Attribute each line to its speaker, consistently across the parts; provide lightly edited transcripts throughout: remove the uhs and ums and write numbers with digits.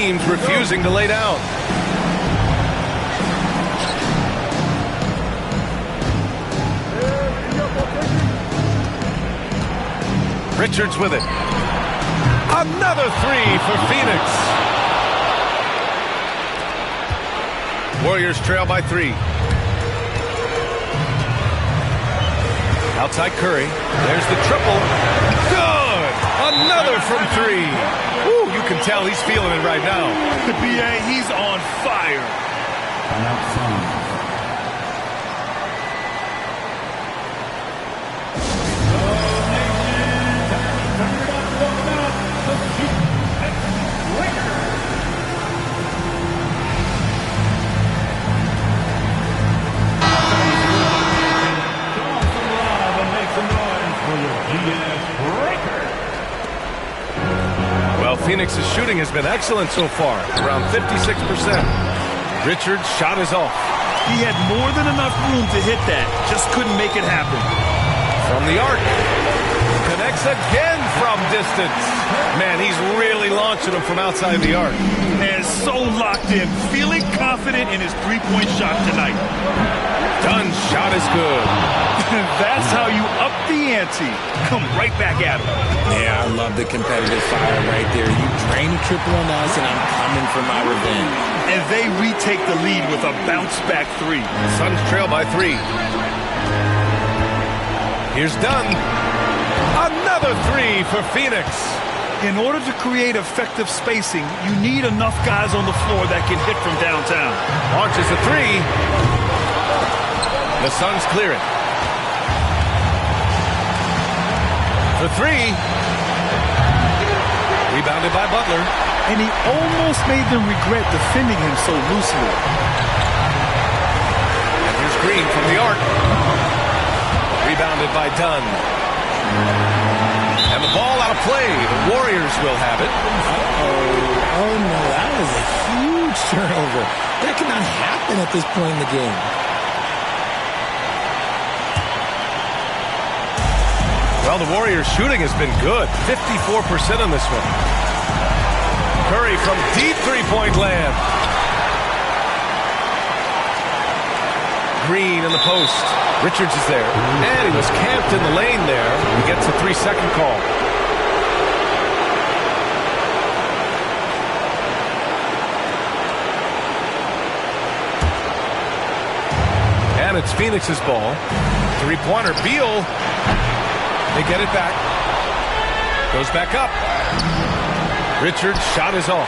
Speaker 1: teams refusing to lay down. Richards with it. Another three for Phoenix. Warriors trail by 3. Outside Curry. There's the triple. Good! Another from 3. Woo, you can tell he's feeling it right now.
Speaker 2: B.A., he's on fire.
Speaker 1: Well, Phoenix's shooting has been excellent so far, around 56%. Richards' shot is off.
Speaker 2: He had more than enough room to hit that, just couldn't make it happen.
Speaker 1: From the arc. Connects again from distance. Man, he's really launching them from outside the arc.
Speaker 2: And so locked in, feeling confident in his three-point shot tonight.
Speaker 1: Dunn's shot is good.
Speaker 2: That's how you up the ante. Come right back at him.
Speaker 3: Yeah, I love the competitive fire right there. You drain a triple on us, and I'm coming for my revenge.
Speaker 2: And they retake the lead with a bounce-back 3.
Speaker 1: Suns trail by 3. Here's Dunn. Another 3 for Phoenix.
Speaker 2: In order to create effective spacing, you need enough guys on the floor that can hit from downtown.
Speaker 1: Launches a 3. The Suns clear it. For 3. Rebounded by Butler.
Speaker 2: And he almost made them regret defending him so loosely.
Speaker 1: And here's Green from the arc. Rebounded by Dunn. And the ball out of play. The Warriors will have it.
Speaker 3: Oh no, that was a huge turnover. That cannot happen at this point in the game.
Speaker 1: Well, the Warriors' shooting has been good. 54% on this one. Curry from deep three-point land. Green in the post. Richards is there. And he was camped in the lane there. He gets a 3-second call. And it's Phoenix's ball. Three-pointer. Beal. They get it back. Goes back up. Richards' shot is off.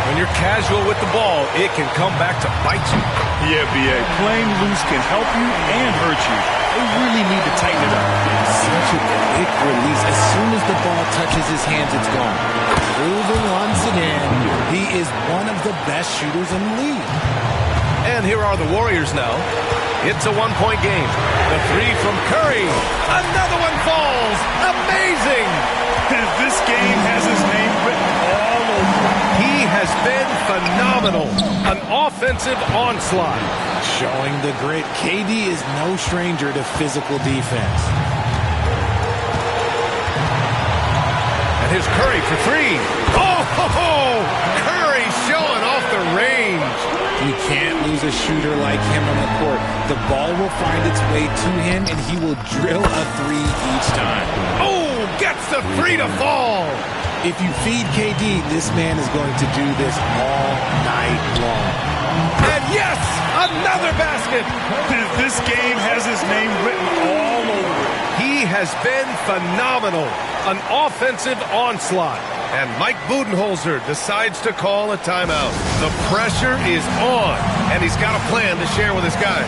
Speaker 1: When you're casual with the ball, it can come back to bite you.
Speaker 2: Yeah, B.A. Playing loose can help you and hurt you. They really need to tighten it up.
Speaker 3: Such a quick release. As soon as the ball touches his hands, it's gone. Proving once again, he is one of the best shooters in the league.
Speaker 1: And here are the Warriors now. It's a one-point game. The 3 from Curry. Another one falls. Amazing.
Speaker 2: This game has his name written all over it.
Speaker 1: He has been phenomenal. An offensive onslaught.
Speaker 3: Showing the grit. KD is no stranger to physical defense.
Speaker 1: And here's Curry for 3. Oh, Curry showing off the range.
Speaker 3: You can't lose a shooter like him on the court. The ball will find its way to him, and he will drill a 3 each time.
Speaker 1: Oh, gets the 3 to fall.
Speaker 3: If you feed KD, this man is going to do this all night long.
Speaker 1: And yes, another basket.
Speaker 2: This game has his name written all over it.
Speaker 1: He has been phenomenal. An offensive onslaught. And Mike Budenholzer decides to call a timeout. The pressure is on, and he's got a plan to share with his guys.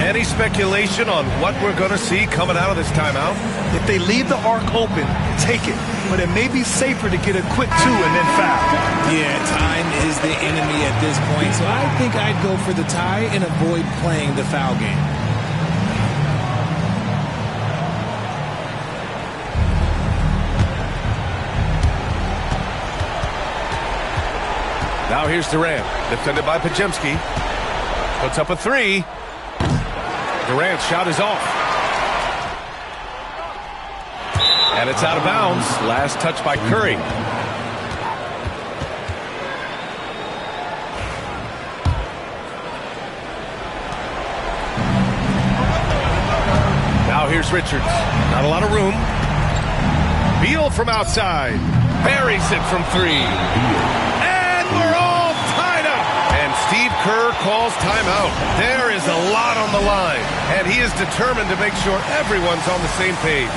Speaker 1: Any speculation on what we're going to see coming out of this timeout?
Speaker 2: If they leave the arc open, take it. But it may be safer to get a quick 2 and then foul.
Speaker 3: Yeah, time is the enemy at this point, so I think I'd go for the tie and avoid playing the foul game.
Speaker 1: Now here's Durant, defended by Podziemski. Puts up a 3. Durant's shot is off. And it's out of bounds. Last touch by Curry. Now here's Richards. Not a lot of room. Beal from outside. Buries it from 3. And we're all tied up. And Steve Kerr calls timeout. There is a lot on the line. And he is determined to make sure everyone's on the same page.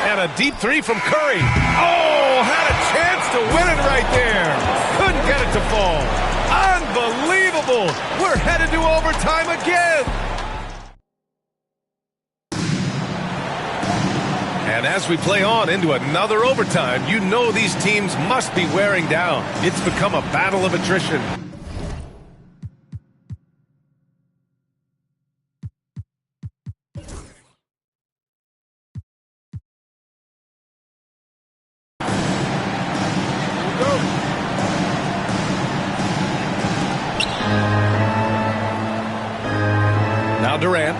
Speaker 1: And a deep 3 from Curry. Oh, had a chance to win it right there. Couldn't get it to fall. Unbelievable. We're headed to overtime again. And as we play on into another overtime, you know these teams must be wearing down. It's become a battle of attrition. Now Durant.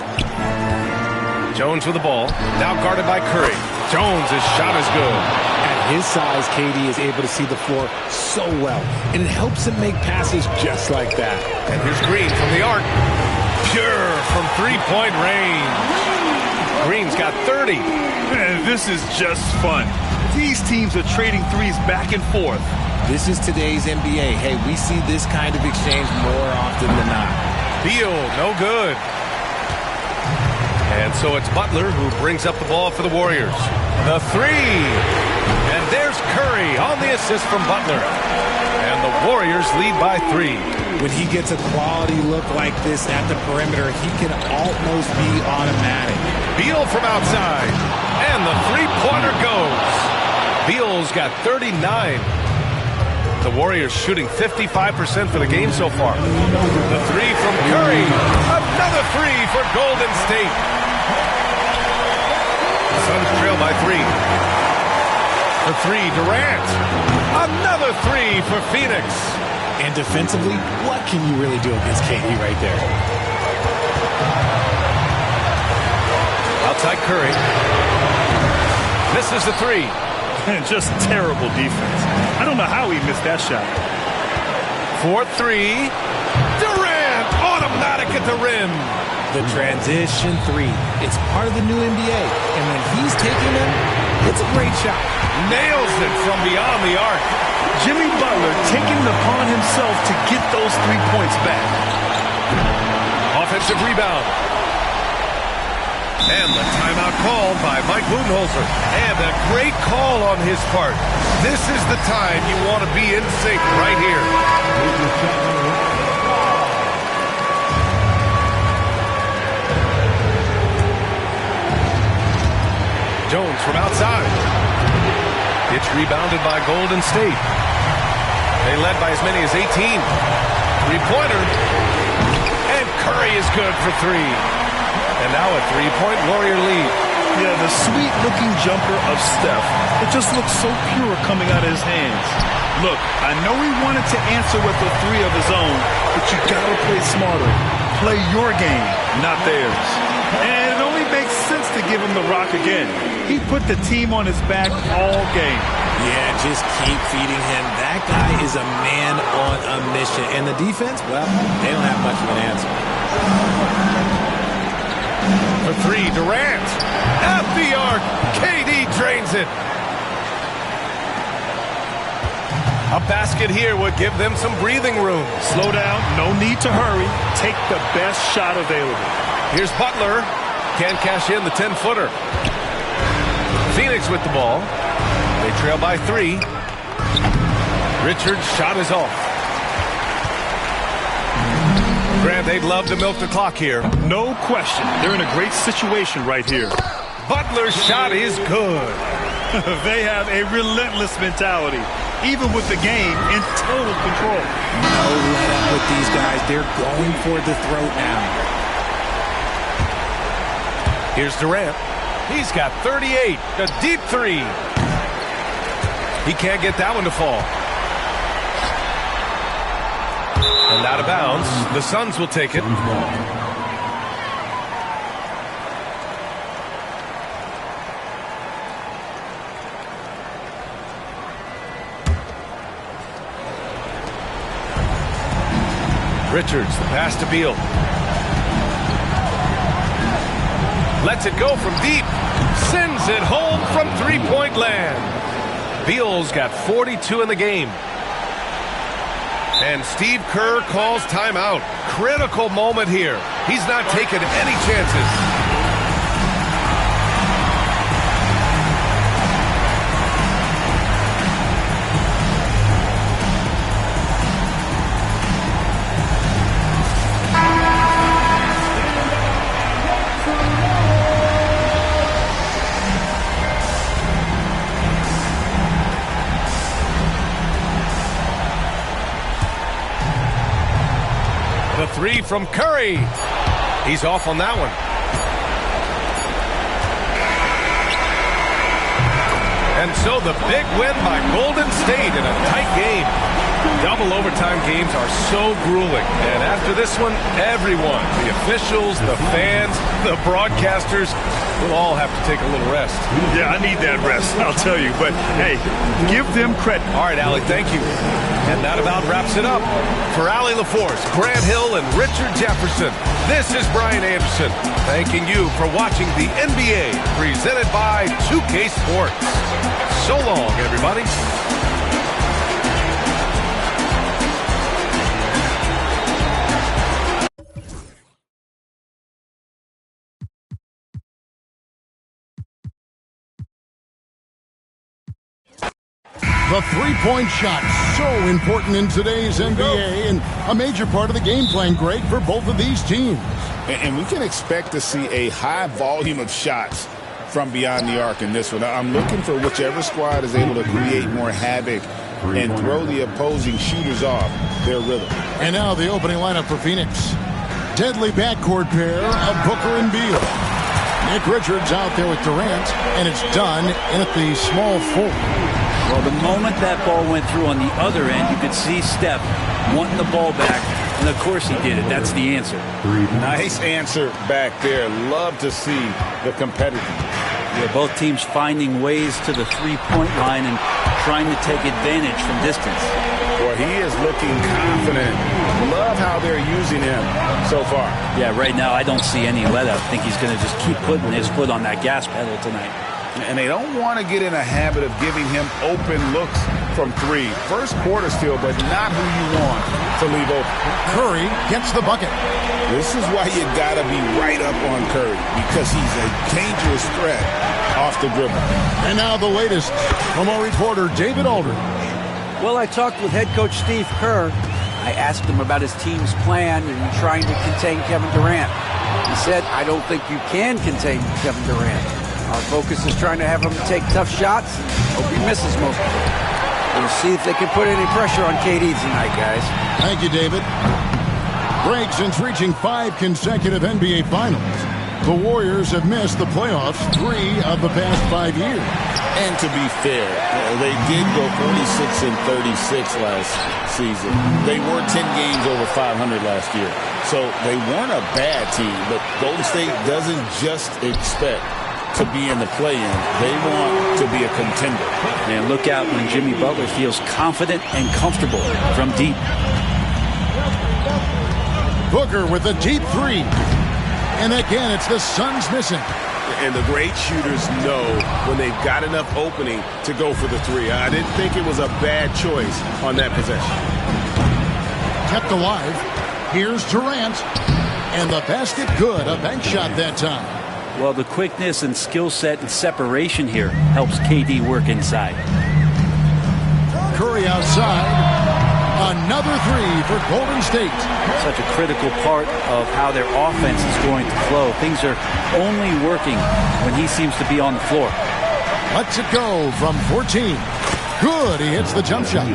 Speaker 1: Jones with the ball. Now guarded by Curry. Jones' shot is good.
Speaker 3: At his size, KD is able to see the floor so well, and it helps him make passes just like that.
Speaker 1: And here's Green from the arc. Pure from three-point range. Green's got 30.
Speaker 2: Man, this is just fun. These teams are trading threes back and forth.
Speaker 3: This is today's NBA. Hey, we see this kind of exchange more often than not.
Speaker 1: Beal, no good. And so it's Butler who brings up the ball for the Warriors. The 3. And there's Curry on the assist from Butler. And the Warriors lead by 3.
Speaker 3: When he gets a quality look like this at the perimeter, he can almost be automatic.
Speaker 1: Beal from outside. And the three-pointer goes. Beal's got 39. The Warriors shooting 55% for the game so far. The 3 from Curry. Another 3 for Golden State. Suns trail by 3. For 3, Durant. Another 3 for Phoenix.
Speaker 3: And defensively, what can you really do against KD right there?
Speaker 1: Outside Curry. Misses the 3.
Speaker 2: Just terrible defense. I don't know how he missed that shot.
Speaker 1: 4-3. Durant, automatic at the rim.
Speaker 3: The transition 3. It's part of the new NBA. And when he's taking them, it's a great shot.
Speaker 1: Nails it from beyond the arc.
Speaker 2: Jimmy Butler taking it upon himself to get those 3 points back.
Speaker 1: Offensive rebound. And the timeout called by Mike Budenholzer. And a great call on his part. This is the time you want to be in sync right here. Jones from outside. It's rebounded by Golden State. They led by as many as 18. Three-pointer. And Curry is good for 3. And now a 3-point Warrior lead.
Speaker 2: Yeah, the sweet-looking jumper of Steph. It just looks so pure coming out of his hands. Look, I know he wanted to answer with a 3 of his own, but you gotta play smarter. Play your game, not theirs. And it only makes sense to give him the rock again. He put the team on his back all game.
Speaker 3: Yeah, just keep feeding him. That guy is a man on a mission. And the defense, well, they don't have much of an answer.
Speaker 1: For 3, Durant. At the arc. KD drains it. A basket here would give them some breathing room.
Speaker 2: Slow down. No need to hurry. Take the best shot available.
Speaker 1: Here's Butler. Can't cash in the 10-footer. Phoenix with the ball. They trail by 3. Richard's shot is off. Grant, they'd love to milk the clock here.
Speaker 2: No question. They're in a great situation right here.
Speaker 1: Butler's shot is good.
Speaker 2: They have a relentless mentality, even with the game in total control.
Speaker 3: No let up with these guys. They're going for the throat now.
Speaker 1: Here's Durant. He's got 38. A deep 3. He can't get that one to fall. And out of bounds. The Suns will take it. Richards, the pass to Beal. Lets it go from deep. Sends it home from three-point land. Beal's got 42 in the game. And Steve Kerr calls timeout. Critical moment here. He's not taking any chances. The three from Curry. He's off on that one. And so the big win by Golden State in a tight game. Double overtime games are so grueling. And after this one, everyone, the officials, the fans, the broadcasters, will all have to take a little rest.
Speaker 2: Yeah, I need that rest, I'll tell you. But, hey, give them credit.
Speaker 1: All right, Allie, thank you. And that about wraps it up. For Allie LaForce, Grant Hill, and Richard Jefferson, this is Brian Anderson, thanking you for watching the NBA presented by 2K Sports. So long, everybody.
Speaker 4: The three-point shot, so important in today's NBA and a major part of the game plan, Greg, for both of these teams.
Speaker 5: And we can expect to see a high volume of shots from beyond the arc in this one. I'm looking for whichever squad is able to create more havoc and throw the opposing shooters off their rhythm.
Speaker 4: And now the opening lineup for Phoenix. Deadly backcourt pair of Booker and Beal. Nick Richards out there with Durant, and it's done in at the small forward.
Speaker 6: Well, the moment that ball went through on the other end, you could see Steph wanting the ball back, and of course he did it. That's the answer.
Speaker 5: Nice answer back there. Love to see the competitive.
Speaker 6: Yeah, both teams finding ways to the three-point line and trying to take advantage from distance.
Speaker 5: Boy, he is looking confident. Love how they're using him so far.
Speaker 6: Yeah, right now I don't see any let-up. I think he's going to just keep putting his foot on that gas pedal tonight.
Speaker 5: And they don't want to get in a habit of giving him open looks from three. First quarter still, but not who you want to leave open.
Speaker 4: Curry gets the bucket.
Speaker 5: This is why you got to be right up on Curry, because he's a dangerous threat off the dribble.
Speaker 4: And now the latest from our reporter, David Aldridge.
Speaker 7: Well, I talked with head coach Steve Kerr. I asked him about his team's plan in trying to contain Kevin Durant. He said, I don't think you can contain Kevin Durant. Our focus is trying to have him take tough shots and hope he misses most of them. We'll see if they can put any pressure on KD tonight, guys.
Speaker 4: Thank you, David. Greg, since reaching 5 consecutive NBA Finals, the Warriors have missed the playoffs 3 of the past 5 years.
Speaker 5: And to be fair, they did go 46 and 36 last season. They were 10 games over 500 last year. So they weren't a bad team, but Golden State doesn't just expect to be in the play-in. They want to be a contender.
Speaker 6: And look out when Jimmy Butler feels confident and comfortable from deep.
Speaker 4: Booker with a deep three. And again, it's the Suns missing.
Speaker 8: And the great shooters know when they've got enough opening to go for the three. I didn't think it was a bad choice on that possession.
Speaker 4: Kept alive. Here's Durant. And the basket good. A bank shot that time.
Speaker 6: Well, the quickness and skill set and separation here helps KD work inside.
Speaker 4: Curry outside. Another three for Golden State.
Speaker 6: Such a critical part of how their offense is going to flow. Things are only working when he seems to be on the floor.
Speaker 4: Lets it go from 14. Good. He hits the jump shot.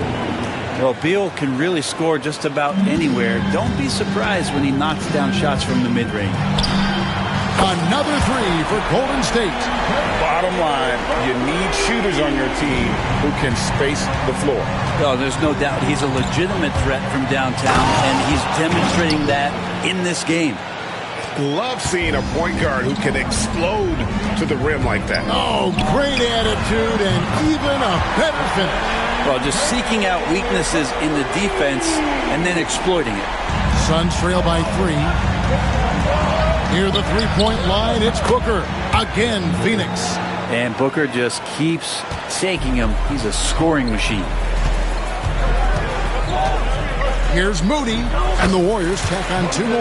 Speaker 6: Well, Beal can really score just about anywhere. Don't be surprised when he knocks down shots from the mid-range.
Speaker 4: Another three for Golden State.
Speaker 5: Bottom line, you need shooters on your team who can space the floor.
Speaker 6: Oh, there's no doubt he's a legitimate threat from downtown, and he's demonstrating that in this game.
Speaker 8: Love seeing a point guard who can explode to the rim like that.
Speaker 4: Oh, great attitude and even a better finish.
Speaker 6: Well, just seeking out weaknesses in the defense and then exploiting it.
Speaker 4: Suns trail by 3. Near the three-point line, it's Booker. Again, Phoenix.
Speaker 6: And Booker just keeps taking him. He's a scoring machine.
Speaker 4: Here's Moody, and the Warriors tack on 2 more.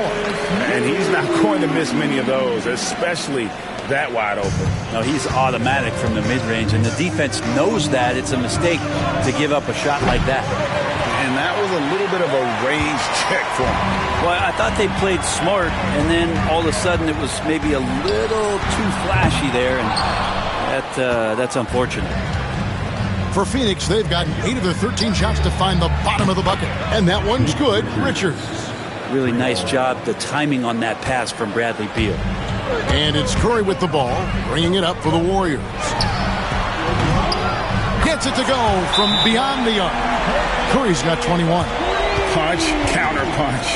Speaker 5: And he's not going to miss many of those, especially that wide open.
Speaker 6: No, he's automatic from the mid-range, and the defense knows that. It's a mistake to give up a shot like that.
Speaker 5: And that was a little bit of a range check for him.
Speaker 6: Well, I thought they played smart, and then all of a sudden it was maybe a little too flashy there, and that's unfortunate.
Speaker 4: For Phoenix, they've gotten 8 of their 13 shots to find the bottom of the bucket. And that one's good. Richards.
Speaker 6: Really nice job, the timing on that pass from Bradley Beal.
Speaker 4: And it's Curry with the ball, bringing it up for the Warriors. Gets it to go from beyond the arc. Curry's got 21.
Speaker 5: Punch, counter punch.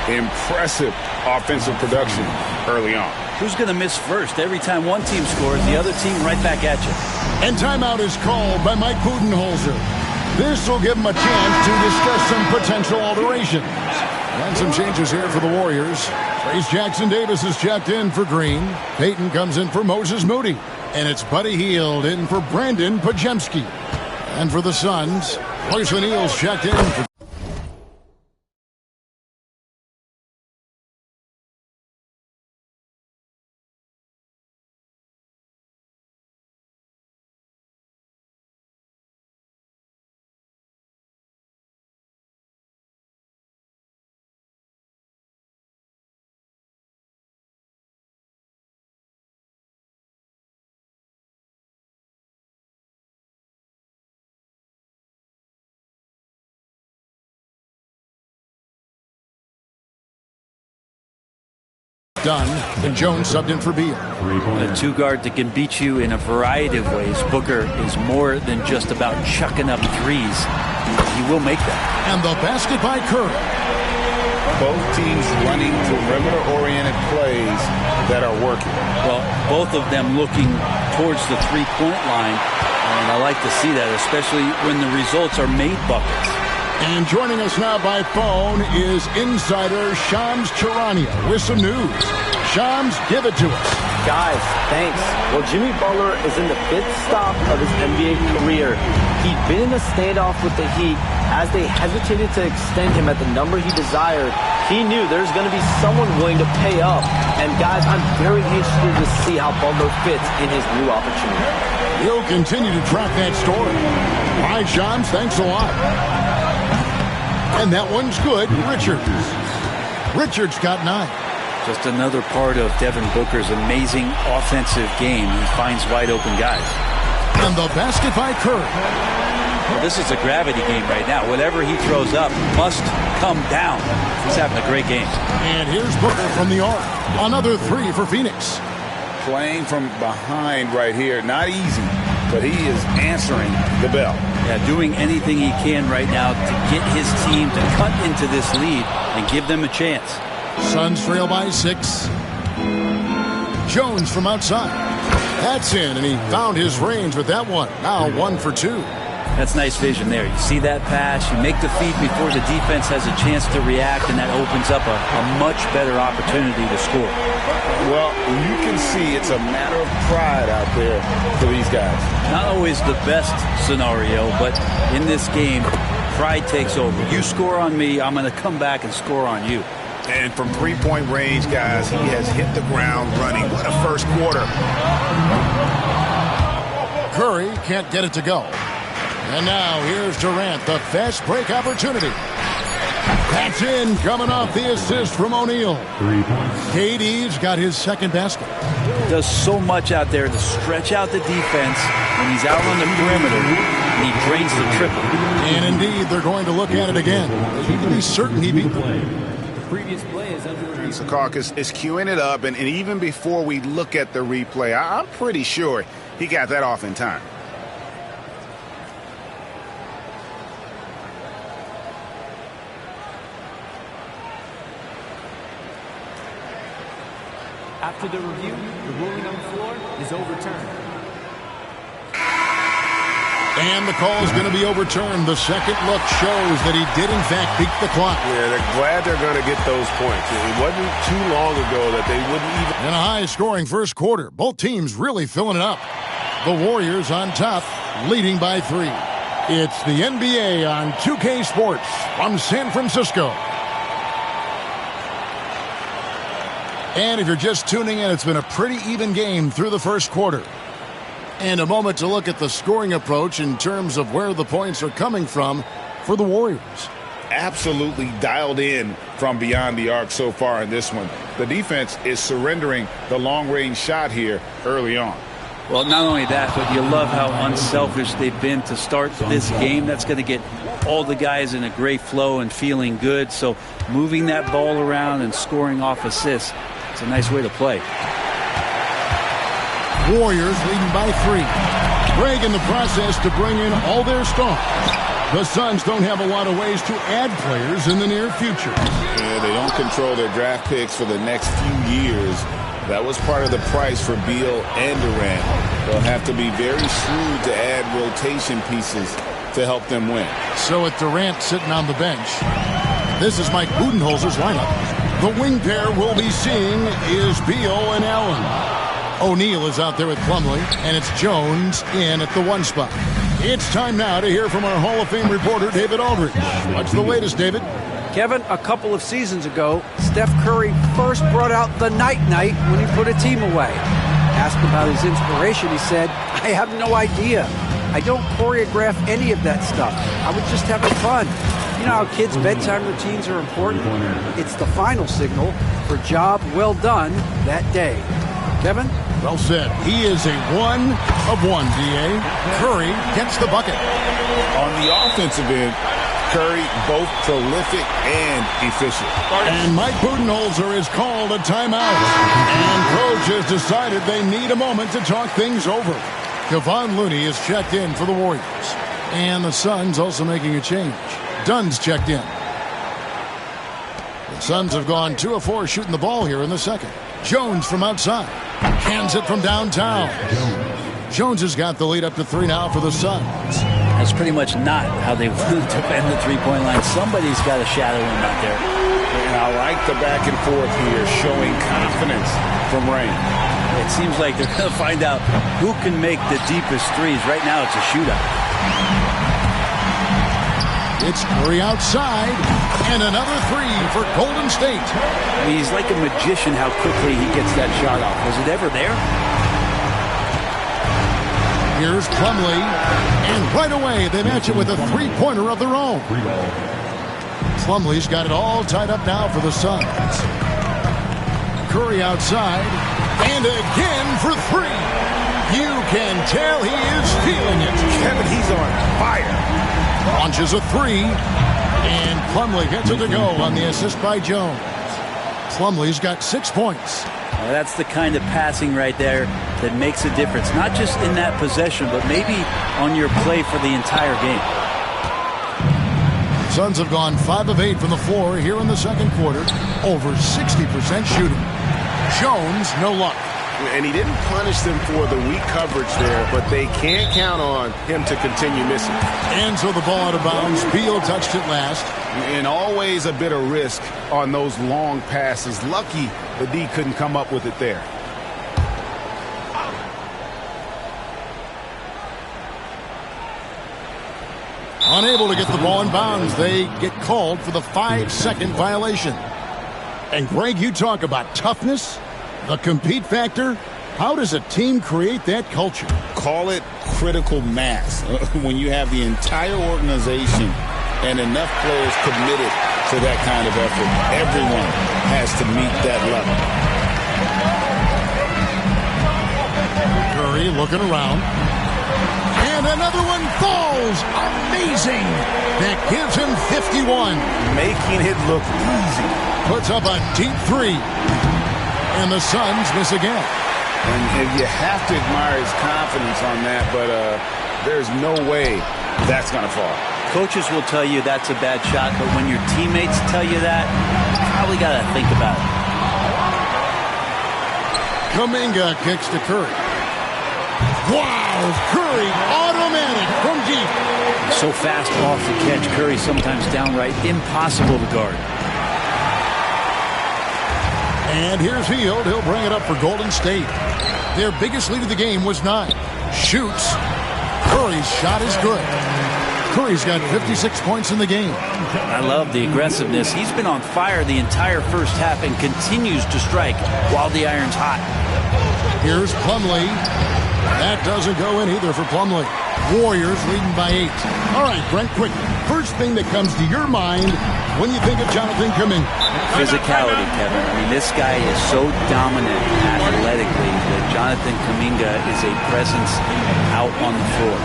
Speaker 5: Impressive offensive production early on.
Speaker 6: Who's going to miss first? Every time one team scores, the other team right back at you.
Speaker 4: And timeout is called by Mike Budenholzer. This will give him a chance to discuss some potential alterations. And some changes here for the Warriors. Trace Jackson-Davis is checked in for Green. Payton comes in for Moses Moody. And it's Buddy Hield in for Brandon Podziemski. And for the Suns, Royce O'Neal's checked in for done, and Jones subbed in for Beal.
Speaker 6: A two-guard that can beat you in a variety of ways. Booker is more than just about chucking up threes. He will make that.
Speaker 4: And the basket by Curry.
Speaker 5: Both teams running perimeter-oriented plays that are working.
Speaker 6: Well, both of them looking towards the three-point line, and I like to see that, especially when the results are made buckets.
Speaker 4: And joining us now by phone is insider Shams Charania with some news. Shams, give it to us.
Speaker 9: Guys, thanks. Well, Jimmy Butler is in the 5th stop of his NBA career. He'd been in a standoff with the Heat. As they hesitated to extend him at the number he desired, he knew there's going to be someone willing to pay up. And guys, I'm very interested to see how Butler fits in his new opportunity.
Speaker 4: He'll continue to track that story. All right, Shams, thanks a lot. And that one's good. Richards got 9.
Speaker 6: Just another part of Devin Booker's amazing offensive game. He finds wide open guys.
Speaker 4: And the basket by Curry.
Speaker 6: Well, this is a gravity game right now. Whatever he throws up must come down. He's having a great game.
Speaker 4: And here's Booker from the arc. Another 3 for Phoenix.
Speaker 5: Playing from behind right here. Not easy, but he is answering the bell.
Speaker 6: Yeah, doing anything he can right now to get his team to cut into this lead and give them a chance.
Speaker 4: Suns trail by 6. Jones from outside. That's in, and he found his range with that one. Now 1 for 2.
Speaker 6: That's nice vision there. You see that pass, you make the feed before the defense has a chance to react, and that opens up a much better opportunity to score.
Speaker 5: Well, you can see it's a matter of pride out there for these guys.
Speaker 6: Not always the best scenario, but in this game, pride takes over. You score on me, I'm going to come back and score on you.
Speaker 8: And from three-point range, guys, he has hit the ground running. What a first quarter.
Speaker 4: Curry can't get it to go. And now here's Durant, the fast break opportunity. That's in, coming off the assist from O'Neal. KD's got his second basket.
Speaker 6: Does so much out there to stretch out the defense when he's out on the perimeter, and he drains the triple.
Speaker 4: And indeed, they're going to look at it again. They need to be certain he beat them.
Speaker 9: Previous play is under review.
Speaker 8: Secaucus is queuing it up, and even before we look at the replay, I'm pretty sure he got that off in time.
Speaker 9: After the review, the ruling on the floor is overturned.
Speaker 4: And the call is going to be overturned. The second look shows that he did, in fact, beat the clock.
Speaker 8: Yeah, they're glad they're going to get those points. It wasn't too long ago that they wouldn't even...
Speaker 4: In a high-scoring first quarter, both teams really filling it up. The Warriors on top, leading by 3. It's the NBA on 2K Sports from San Francisco. And if you're just tuning in, it's been a pretty even game through the first quarter. And a moment to look at the scoring approach in terms of where the points are coming from for the Warriors.
Speaker 10: Absolutely dialed in from beyond the arc so far in this one. The defense is surrendering the long-range shot here early on.
Speaker 6: Well, not only that, but you love how unselfish they've been to start this game. That's going to get all the guys in a great flow and feeling good. So moving that ball around and scoring off assists, it's a nice way to play.
Speaker 4: Warriors leading by 3. Greg in the process to bring in all their stars. The Suns don't have a lot of ways to add players in the near future.
Speaker 10: Yeah, they don't control their draft picks for the next few years. That was part of the price for Beal and Durant. They'll have to be very shrewd to add rotation pieces to help them win.
Speaker 4: So with Durant sitting on the bench, this is Mike Budenholzer's lineup. The wing pair we'll be seeing is Beal and Allen. O'Neal is out there with Plumlee, and it's Jones in at the 1 spot. It's time now to hear from our Hall of Fame reporter, David Aldridge. What's the latest, David?
Speaker 7: Kevin, a couple of seasons ago, Steph Curry first brought out the night-night when he put a team away. Asked about his inspiration, he said, I have no idea. I don't choreograph any of that stuff. I was just having fun. You know how kids' bedtime routines are important? It's the final signal for job well done that day. Kevin?
Speaker 4: Well said. He is a 1 of 1, D.A. Curry gets the bucket.
Speaker 10: On the offensive end, Curry both prolific and efficient.
Speaker 4: And Mike Budenholzer has called a timeout. And coach has decided they need a moment to talk things over. Kevon Looney is checked in for the Warriors. And the Suns also making a change. Dunn's checked in. The Suns have gone 2 of 4 shooting the ball here in the second. Jones from outside. Hands it from downtown. Jones has got the lead up to 3 now for the Suns.
Speaker 6: That's pretty much not how they defend the three-point line. Somebody's got to shadow him out there.
Speaker 10: And I like the back and forth here, showing confidence from Rain.
Speaker 6: It seems like they're going to find out who can make the deepest threes. Right now it's a shootout.
Speaker 4: It's Curry outside, and another 3 for Golden State.
Speaker 6: I mean, he's like a magician how quickly he gets that shot off. Was it ever there?
Speaker 4: Here's Plumlee, and right away they match it with a 3-pointer of their own. Plumlee's got it all tied up now for the Suns. Curry outside, and again for 3. You can tell he is feeling it.
Speaker 8: Kevin, he's on fire.
Speaker 4: Launches a 3, and Plumlee gets it to go on the assist by Jones. Plumlee's got 6 points.
Speaker 6: Well, that's the kind of passing right there that makes a difference. Not just in that possession, but maybe on your play for the entire game.
Speaker 4: Suns have gone 5 of 8 from the floor here in the second quarter. Over 60% shooting. Jones, no luck.
Speaker 8: And he didn't punish them for the weak coverage there, but they can't count on him to continue missing.
Speaker 4: And so the ball out of bounds. Beal touched it last.
Speaker 8: And always a bit of risk on those long passes. Lucky the D couldn't come up with it there.
Speaker 4: Unable to get the ball in bounds. They get called for the 5-second violation. And Greg, you talk about toughness, the compete factor. How does a team create that culture?
Speaker 10: Call it critical mass. When you have the entire organization and enough players committed to that kind of effort, everyone has to meet that level.
Speaker 4: Curry looking around. And another one falls. Amazing. That gives him 51.
Speaker 8: Making it look easy.
Speaker 4: Puts up a deep 3. And the Suns miss again.
Speaker 10: And you have to admire his confidence on that, but there's no way that's going to fall.
Speaker 6: Coaches will tell you that's a bad shot, but when your teammates tell you that, you probably got to think about it.
Speaker 4: Kuminga kicks to Curry. Wow, Curry automatic from deep.
Speaker 6: so fast off the catch. Curry sometimes downright impossible to guard.
Speaker 4: And here's Hield. He'll bring it up for Golden State. Their biggest lead of the game was 9. Shoots. Curry's shot is good. Curry's got 56 points in the game.
Speaker 6: I love the aggressiveness. He's been on fire the entire first half and continues to strike while the iron's hot.
Speaker 4: Here's Plumlee. That doesn't go in either for Plumlee. Warriors leading by 8. All right, Brent, quick. First thing that comes to your mind when you think of Jonathan Kuminga.
Speaker 6: Physicality, Kevin. I mean, this guy is so dominant athletically that Jonathan Kuminga is a presence out on the floor.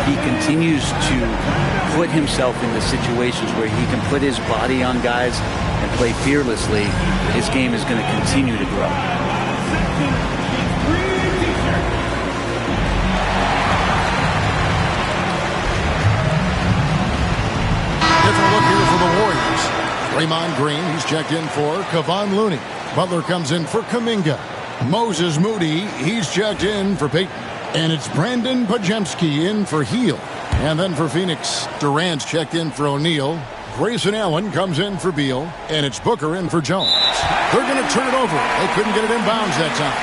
Speaker 6: He continues to put himself into situations where he can put his body on guys and play fearlessly. His game is going to continue to grow.
Speaker 4: Different look here for the Warriors. Draymond Green, he's checked in for Kevon Looney. Butler comes in for Kuminga. Moses Moody, he's checked in for Peyton. And it's Brandon Podziemski in for Hield. And then for Phoenix, Durant's checked in for O'Neal. Grayson Allen comes in for Beal. And it's Booker in for Jones. They're going to turn it over. They couldn't get it in bounds that time.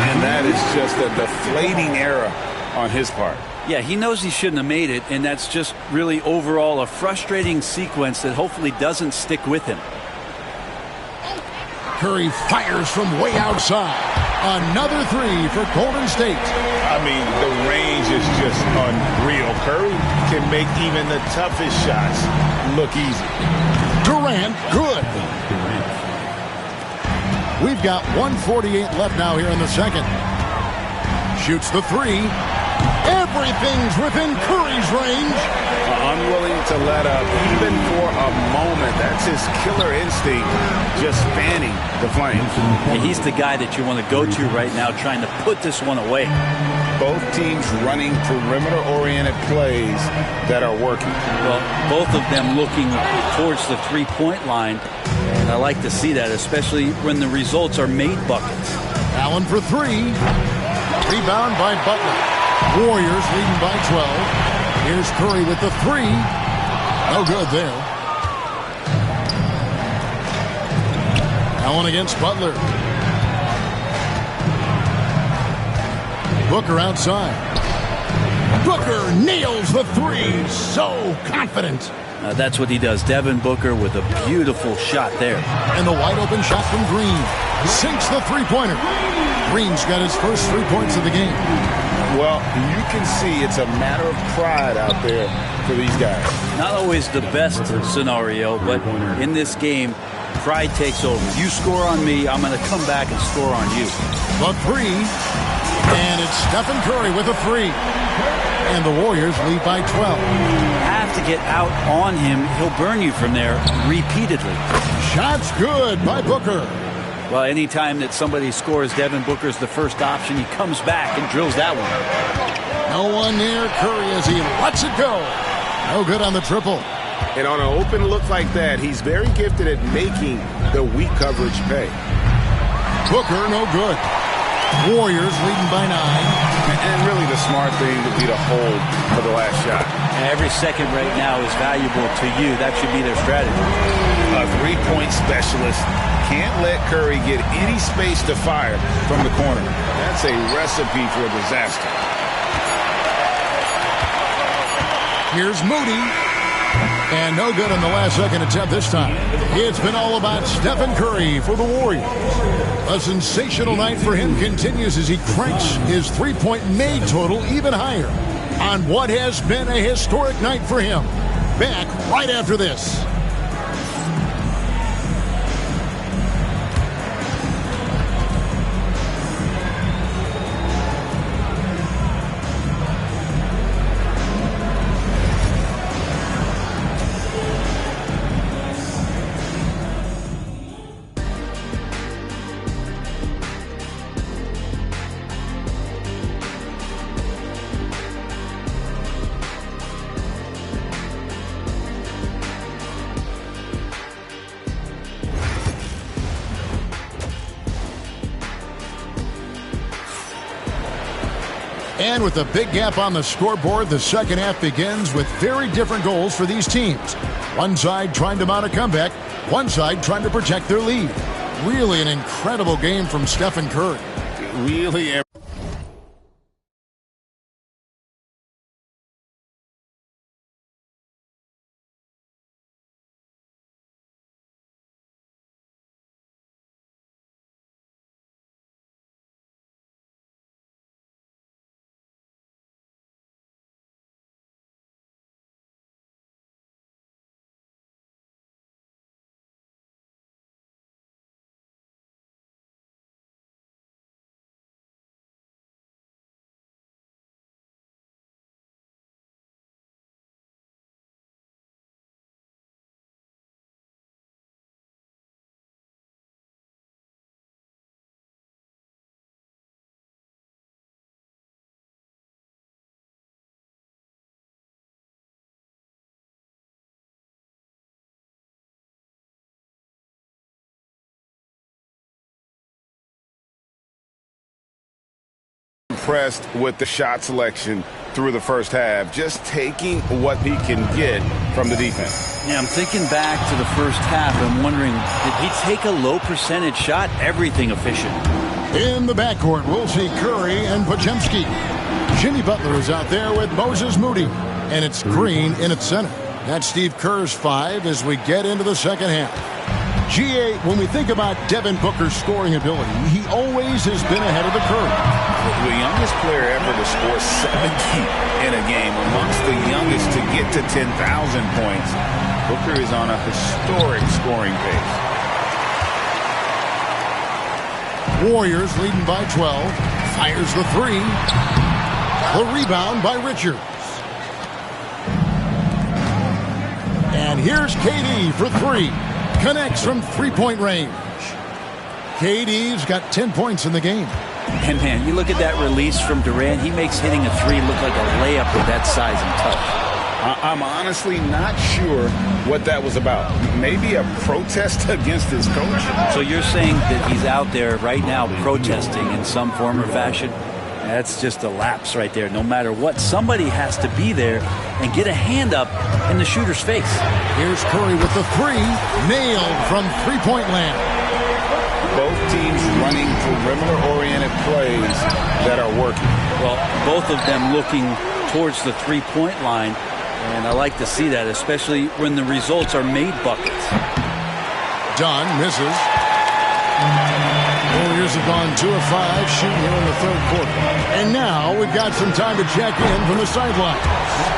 Speaker 10: And that is just a deflating error on his part.
Speaker 6: Yeah, he knows he shouldn't have made it, and that's just really overall a frustrating sequence that hopefully doesn't stick with him.
Speaker 4: Curry fires from way outside. Another 3 for Golden State.
Speaker 10: I mean, the range is just unreal. Curry can make even the toughest shots look easy.
Speaker 4: Durant, good. We've got 1:48 left now here in the second. Shoots the 3. Everything's within Curry's range.
Speaker 10: Unwilling to let up even for a moment. That's his killer instinct, just spanning the flames.
Speaker 6: And he's the guy that you want to go to right now, trying to put this one away.
Speaker 10: Both teams running perimeter-oriented plays that are working.
Speaker 6: Well, both of them looking towards the three-point line, and I like to see that, especially when the results are made buckets.
Speaker 4: Allen for 3. Rebound by Butler. Warriors leading by 12. Here's Curry with the 3. No good there. Allen against Butler. Booker outside. Booker nails the 3. So confident.
Speaker 6: That's what he does. Devin Booker with a beautiful shot there.
Speaker 4: And the wide open shot from Green. Sinks the three-pointer. Green's got his first 3 points of the game.
Speaker 10: Well, you can see it's a matter of pride out there for these guys.
Speaker 6: Not always the best scenario, but in this game, pride takes over. You score on me, I'm going to come back and score on you.
Speaker 4: The 3. And it's Stephen Curry with a 3. And the Warriors lead by 12.
Speaker 6: Have to get out on him. He'll burn you from there repeatedly.
Speaker 4: Shot's good by Booker.
Speaker 6: Well, anytime that somebody scores, Devin Booker's the first option. He comes back and drills that one.
Speaker 4: No one near Curry as he lets it go. No good on the triple.
Speaker 8: And on an open look like that, he's very gifted at making the weak coverage pay.
Speaker 4: Booker, no good. Warriors leading by 9.
Speaker 10: And really the smart thing would be to hold for the last shot.
Speaker 6: Every second right now is valuable to you. That should be their strategy.
Speaker 10: A three-point specialist can't let Curry get any space to fire from the corner. That's a recipe for a disaster.
Speaker 4: Here's Moody. And no good on the last second attempt this time. It's been all about Stephen Curry for the Warriors. A sensational night for him continues as he cranks his three-point made total even higher on what has been a historic night for him. Back right after this. And with a big gap on the scoreboard, the second half begins with very different goals for these teams. One side trying to mount a comeback, one side trying to protect their lead. Really an incredible game from Stephen Curry.
Speaker 10: Really. Impressed with the shot selection through the first half, just taking what he can get from the defense.
Speaker 6: Yeah, I'm thinking back to the first half. I'm wondering, did he take a low percentage shot? Everything efficient.
Speaker 4: In the backcourt, we'll see Curry and Podziemski. Jimmy Butler is out there with Moses Moody, and it's Green in its center. That's Steve Kerr's 5 as we get into the second half. GA, when we think about Devin Booker's scoring ability, he always has been ahead of the curve.
Speaker 10: The youngest player ever to score 70 in a game, amongst the youngest to get to 10,000 points. Booker is on a historic scoring pace.
Speaker 4: Warriors leading by 12. Fires the 3. The rebound by Richards. And here's KD for 3. Connects from three-point range. KD's got 10 points in the game.
Speaker 6: And man, you look at that release from Durant, he makes hitting a 3 look like a layup with that size and touch.
Speaker 10: I'm honestly not sure what that was about. Maybe a protest against his coach.
Speaker 6: So you're saying that he's out there right now protesting in some form or fashion? That's just a lapse right there. No matter what, somebody has to be there and get a hand up in the shooter's face.
Speaker 4: Here's Curry with the 3. Nailed from three-point land.
Speaker 10: Both teams running perimeter-oriented plays that are working.
Speaker 6: Well, both of them looking towards the three-point line, and I like to see that, especially when the results are made buckets.
Speaker 4: Dunn misses. Warriors have gone 2 of 5 shooting here in the third quarter. And now we've got some time to check in from the sideline.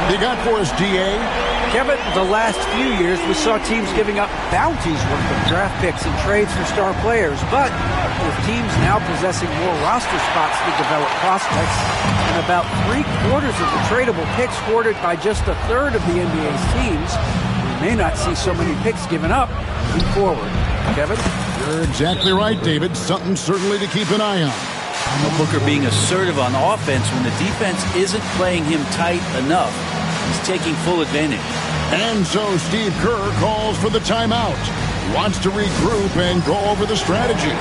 Speaker 4: They got for us, DA.
Speaker 7: Kevin, the last few years we saw teams giving up bounties worth of draft picks and trades for star players. But with teams now possessing more roster spots to develop prospects and about 3/4 of the tradable picks hoarded by just a third of the NBA's teams, we may not see so many picks given up moving forward. Kevin?
Speaker 4: You're exactly right, David. Something certainly to keep an eye on.
Speaker 6: Booker being assertive on offense when the defense isn't playing him tight enough. He's taking full advantage.
Speaker 4: And so Steve Kerr calls for the timeout. He wants to regroup and go over the strategy.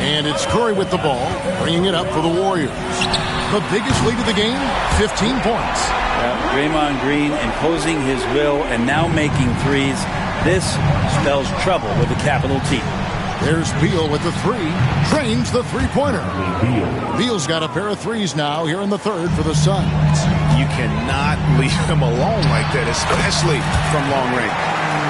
Speaker 4: And it's Curry with the ball, bringing it up for the Warriors. The biggest lead of the game, 15 points.
Speaker 6: Draymond Green imposing his will and now making threes. This spells trouble with a capital T.
Speaker 4: There's Beal with the 3. Trains the three-pointer. Beal's got a pair of threes now here in the third for the Suns.
Speaker 8: You cannot leave him alone like that, especially from long range.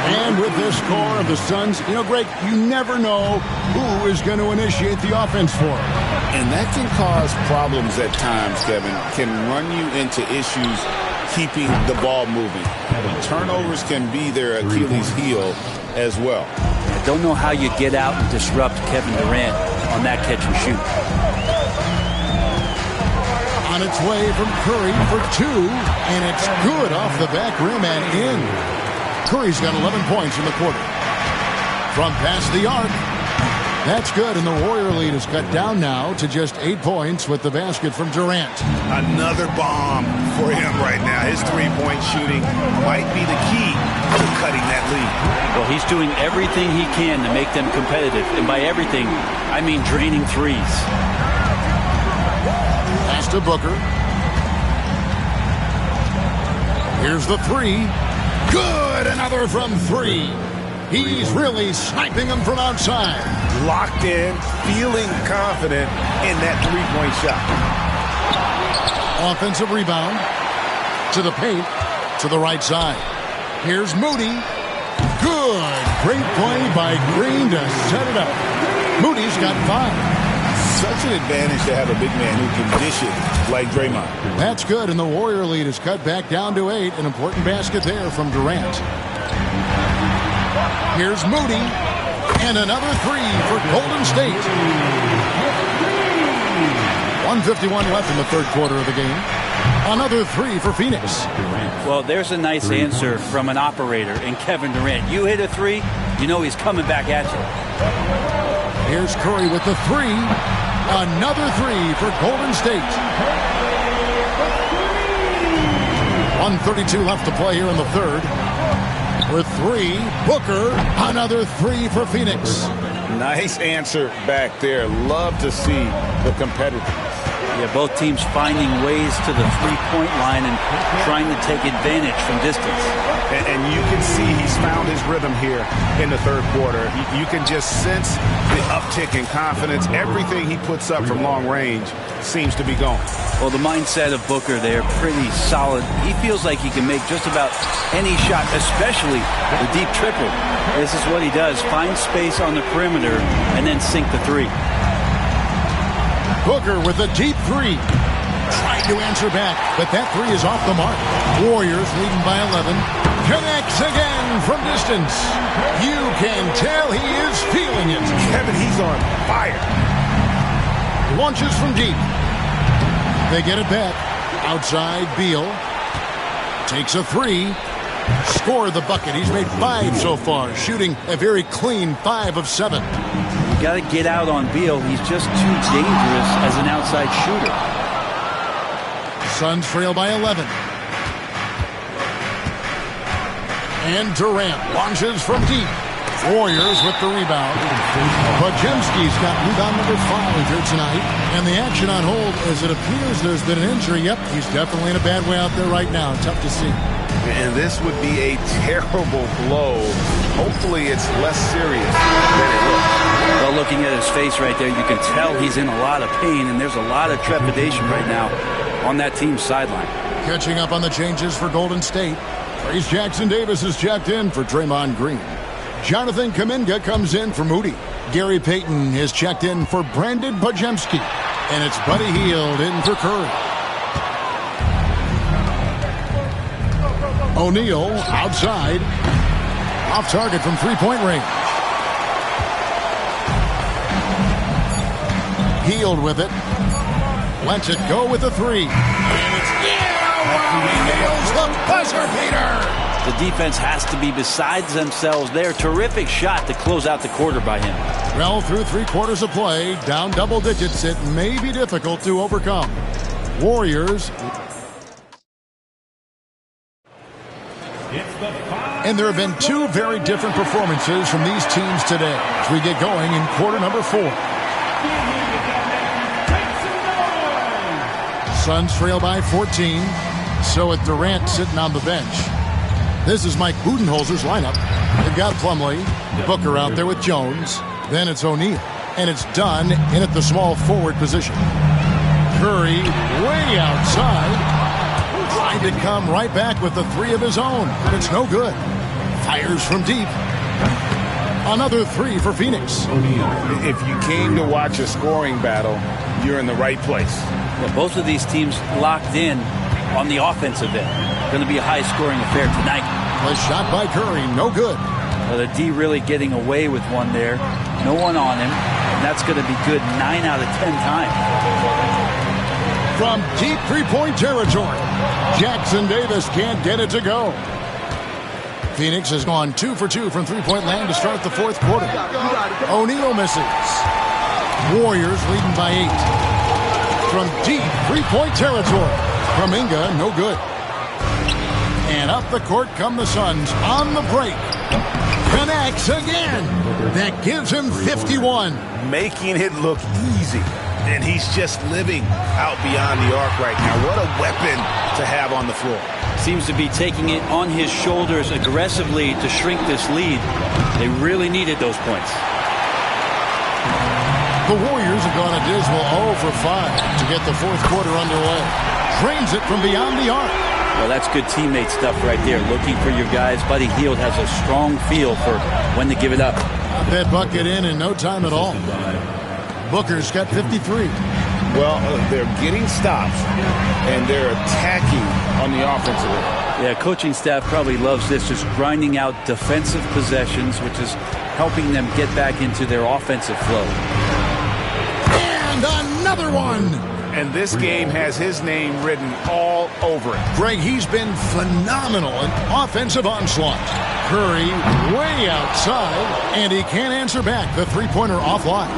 Speaker 4: And with this score of the Suns, Greg, you never know who is going to initiate the offense for him.
Speaker 10: And that can cause problems at times, Kevin. Can run you into issues keeping the ball moving. Turnovers can be their Achilles heel as well.
Speaker 6: I don't know how you get out and disrupt Kevin Durant on that catch and shoot.
Speaker 4: On its way from Curry for 2, and it's good off the back rim and in. Curry's got 11 points in the quarter. From past the arc, that's good, and the Warrior lead is cut down now to just 8 points with the basket from Durant.
Speaker 2: Another bomb for him right now. His three-point shooting might be the key to cutting that lead.
Speaker 6: Well, he's doing everything he can to make them competitive. And by everything, I mean draining threes.
Speaker 4: Pass to Booker. Here's the 3. Good! Another from 3. He's really sniping them from outside.
Speaker 2: Locked in, feeling confident in that three-point shot.
Speaker 4: Offensive rebound. To the paint. To the right side. Here's Moody. Good. Great play by Green to set it up. Moody's got 5.
Speaker 10: Such an advantage to have a big man who can dish it like Draymond.
Speaker 4: That's good, and the Warrior lead is cut back down to 8. An important basket there from Durant. Here's Moody, and another 3 for Golden State. 1:51 left in the third quarter of the game. Another 3 for Phoenix.
Speaker 6: Well, there's a nice answer from an operator in Kevin Durant. You hit a 3, you know he's coming back at you.
Speaker 4: Here's Curry with the 3. Another 3 for Golden State. 1:32 left to play here in the third. With 3, Booker, another 3 for Phoenix.
Speaker 10: Nice answer back there. Love to see the competitiveness.
Speaker 6: Yeah, both teams finding ways to the three-point line and trying to take advantage from distance.
Speaker 2: And you can see he's found his rhythm here in the third quarter. You can just sense the uptick in confidence. Everything he puts up from long range seems to be going.
Speaker 6: Well, the mindset of Booker there, pretty solid. He feels like he can make just about any shot, especially the deep triple. This is what he does, find space on the perimeter and then sink the 3.
Speaker 4: Booker with a deep 3. Trying to answer back, but that 3 is off the mark. Warriors leading by 11. Connects again from distance. You can tell he is feeling it.
Speaker 2: Kevin, he's on fire.
Speaker 4: Launches from deep. They get it back. Outside, Beal. Takes a 3. Score the bucket. He's made 5 so far, shooting a very clean 5 of 7.
Speaker 6: You got to get out on Beal. He's just too dangerous as an outside shooter.
Speaker 4: Suns trail by 11. And Durant launches from deep. Warriors with the rebound. Podziemski's got rebound number 5 here tonight. And the action on hold as it appears there's been an injury. Yep, he's definitely in a bad way out there right now. Tough to see.
Speaker 2: And this would be a terrible blow. Hopefully it's less serious than it looks.
Speaker 6: Well, looking at his face right there, you can tell he's in a lot of pain, and there's a lot of trepidation right now on that team's sideline.
Speaker 4: Catching up on the changes for Golden State. Trayce Jackson-Davis is checked in for Draymond Green. Jonathan Kuminga comes in for Moody. Gary Payton is checked in for Brandon Podziemski. And it's Buddy Hield in for Curry. O'Neal outside. Off target from three-point range. Hield with it. Lets it go with a 3. And it's he nails the buzzer beater.
Speaker 6: The defense has to be besides themselves there. Terrific shot to close out the quarter by him.
Speaker 4: Well, through 3 quarters of play, down double digits, it may be difficult to overcome. Warriors. And there have been 2 very different performances from these teams today as we get going in quarter number 4. Suns trail by 14. So with Durant sitting on the bench. This is Mike Budenholzer's lineup. They've got Plumlee, Booker out there with Jones. Then it's O'Neal. And it's done in at the small forward position. Curry way outside. Trying to come right back with the 3 of his own. But it's no good. Fires from deep. Another 3 for Phoenix.
Speaker 10: If you came to watch a scoring battle, you're in the right place.
Speaker 6: Well, both of these teams locked in on the offensive end. Going to be a high-scoring affair tonight.
Speaker 4: A shot by Curry, no good.
Speaker 6: Well, the D really getting away with one there. No one on him, and that's going to be good 9 out of 10 times.
Speaker 4: from deep three-point territory. Jackson Davis can't get it to go. Phoenix has gone 2 for 2 from three-point land to start the fourth quarter. O'Neal misses. Warriors leading by 8. From deep three-point territory. Kuminga, no good. And up the court come the Suns on the break. Connects again. That gives him 51.
Speaker 8: Making it look easy. And he's just living out beyond the arc right now. What a weapon to have on the floor.
Speaker 6: Seems to be taking it on his shoulders aggressively to shrink this lead. They really needed those points.
Speaker 4: The Warriors have gone a dismal 0 for 5 to get the fourth quarter underway. Drains it from beyond the arc.
Speaker 6: Well, that's good teammate stuff right there. Looking for your guys. Buddy Hield has a strong feel for when to give it up.
Speaker 4: That bucket in no time at all. Booker's got 53.
Speaker 10: Well, they're getting stops, and they're attacking on the offensive end.
Speaker 6: Yeah, coaching staff probably loves this, just grinding out defensive possessions, which is helping them get back into their offensive flow.
Speaker 4: And another one.
Speaker 8: And this game has his name written all over it.
Speaker 4: Greg, he's been phenomenal in offensive onslaught. Curry way outside, and he can't answer back. The three-pointer offline.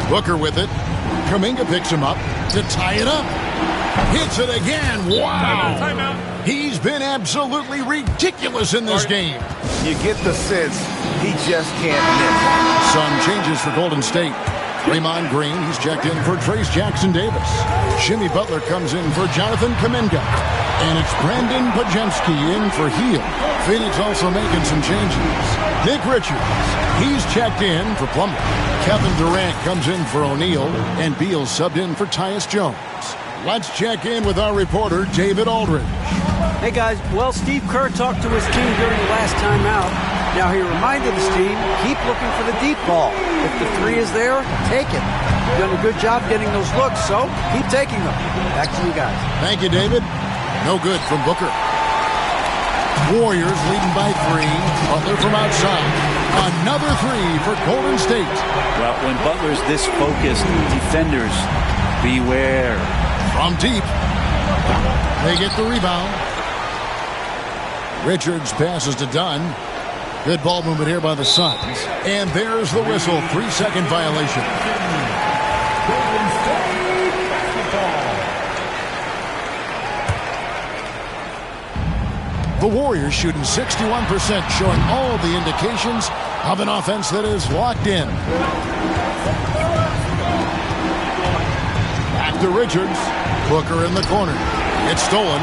Speaker 4: Booker with it. Kuminga picks him up to tie it up. Hits it again. Wow. Timeout. He's been absolutely ridiculous in this game.
Speaker 8: You get the sense he just can't miss.
Speaker 4: Some changes for Golden State. Draymond Green, he's checked in for Trayce Jackson Davis. Jimmy Butler comes in for Jonathan Kuminga. And it's Brandon Podziemski in for Hield. Phoenix also making some changes. Nick Richards, he's checked in for Plumlee. Kevin Durant comes in for O'Neal. And Beal subbed in for Tyus Jones. Let's check in with our reporter, David Aldridge.
Speaker 7: Hey, guys. Well, Steve Kerr talked to his team during the last timeout. Now, he reminded his team, keep looking for the deep ball. If the three is there, take it. You've done a good job getting those looks, so keep taking them. Back to you guys.
Speaker 4: Thank you, David. No good from Booker. Warriors leading by 3. Butler from outside. Another 3 for Golden State.
Speaker 6: Well, when Butler's this focused, defenders, beware.
Speaker 4: From deep. They get the rebound. Richards passes to Dunn. Good ball movement here by the Suns. And there's the whistle. 3-second violation. The Warriors shooting 61%, showing all the indications of an offense that is locked in. Back to Richards. Booker in the corner. It's stolen.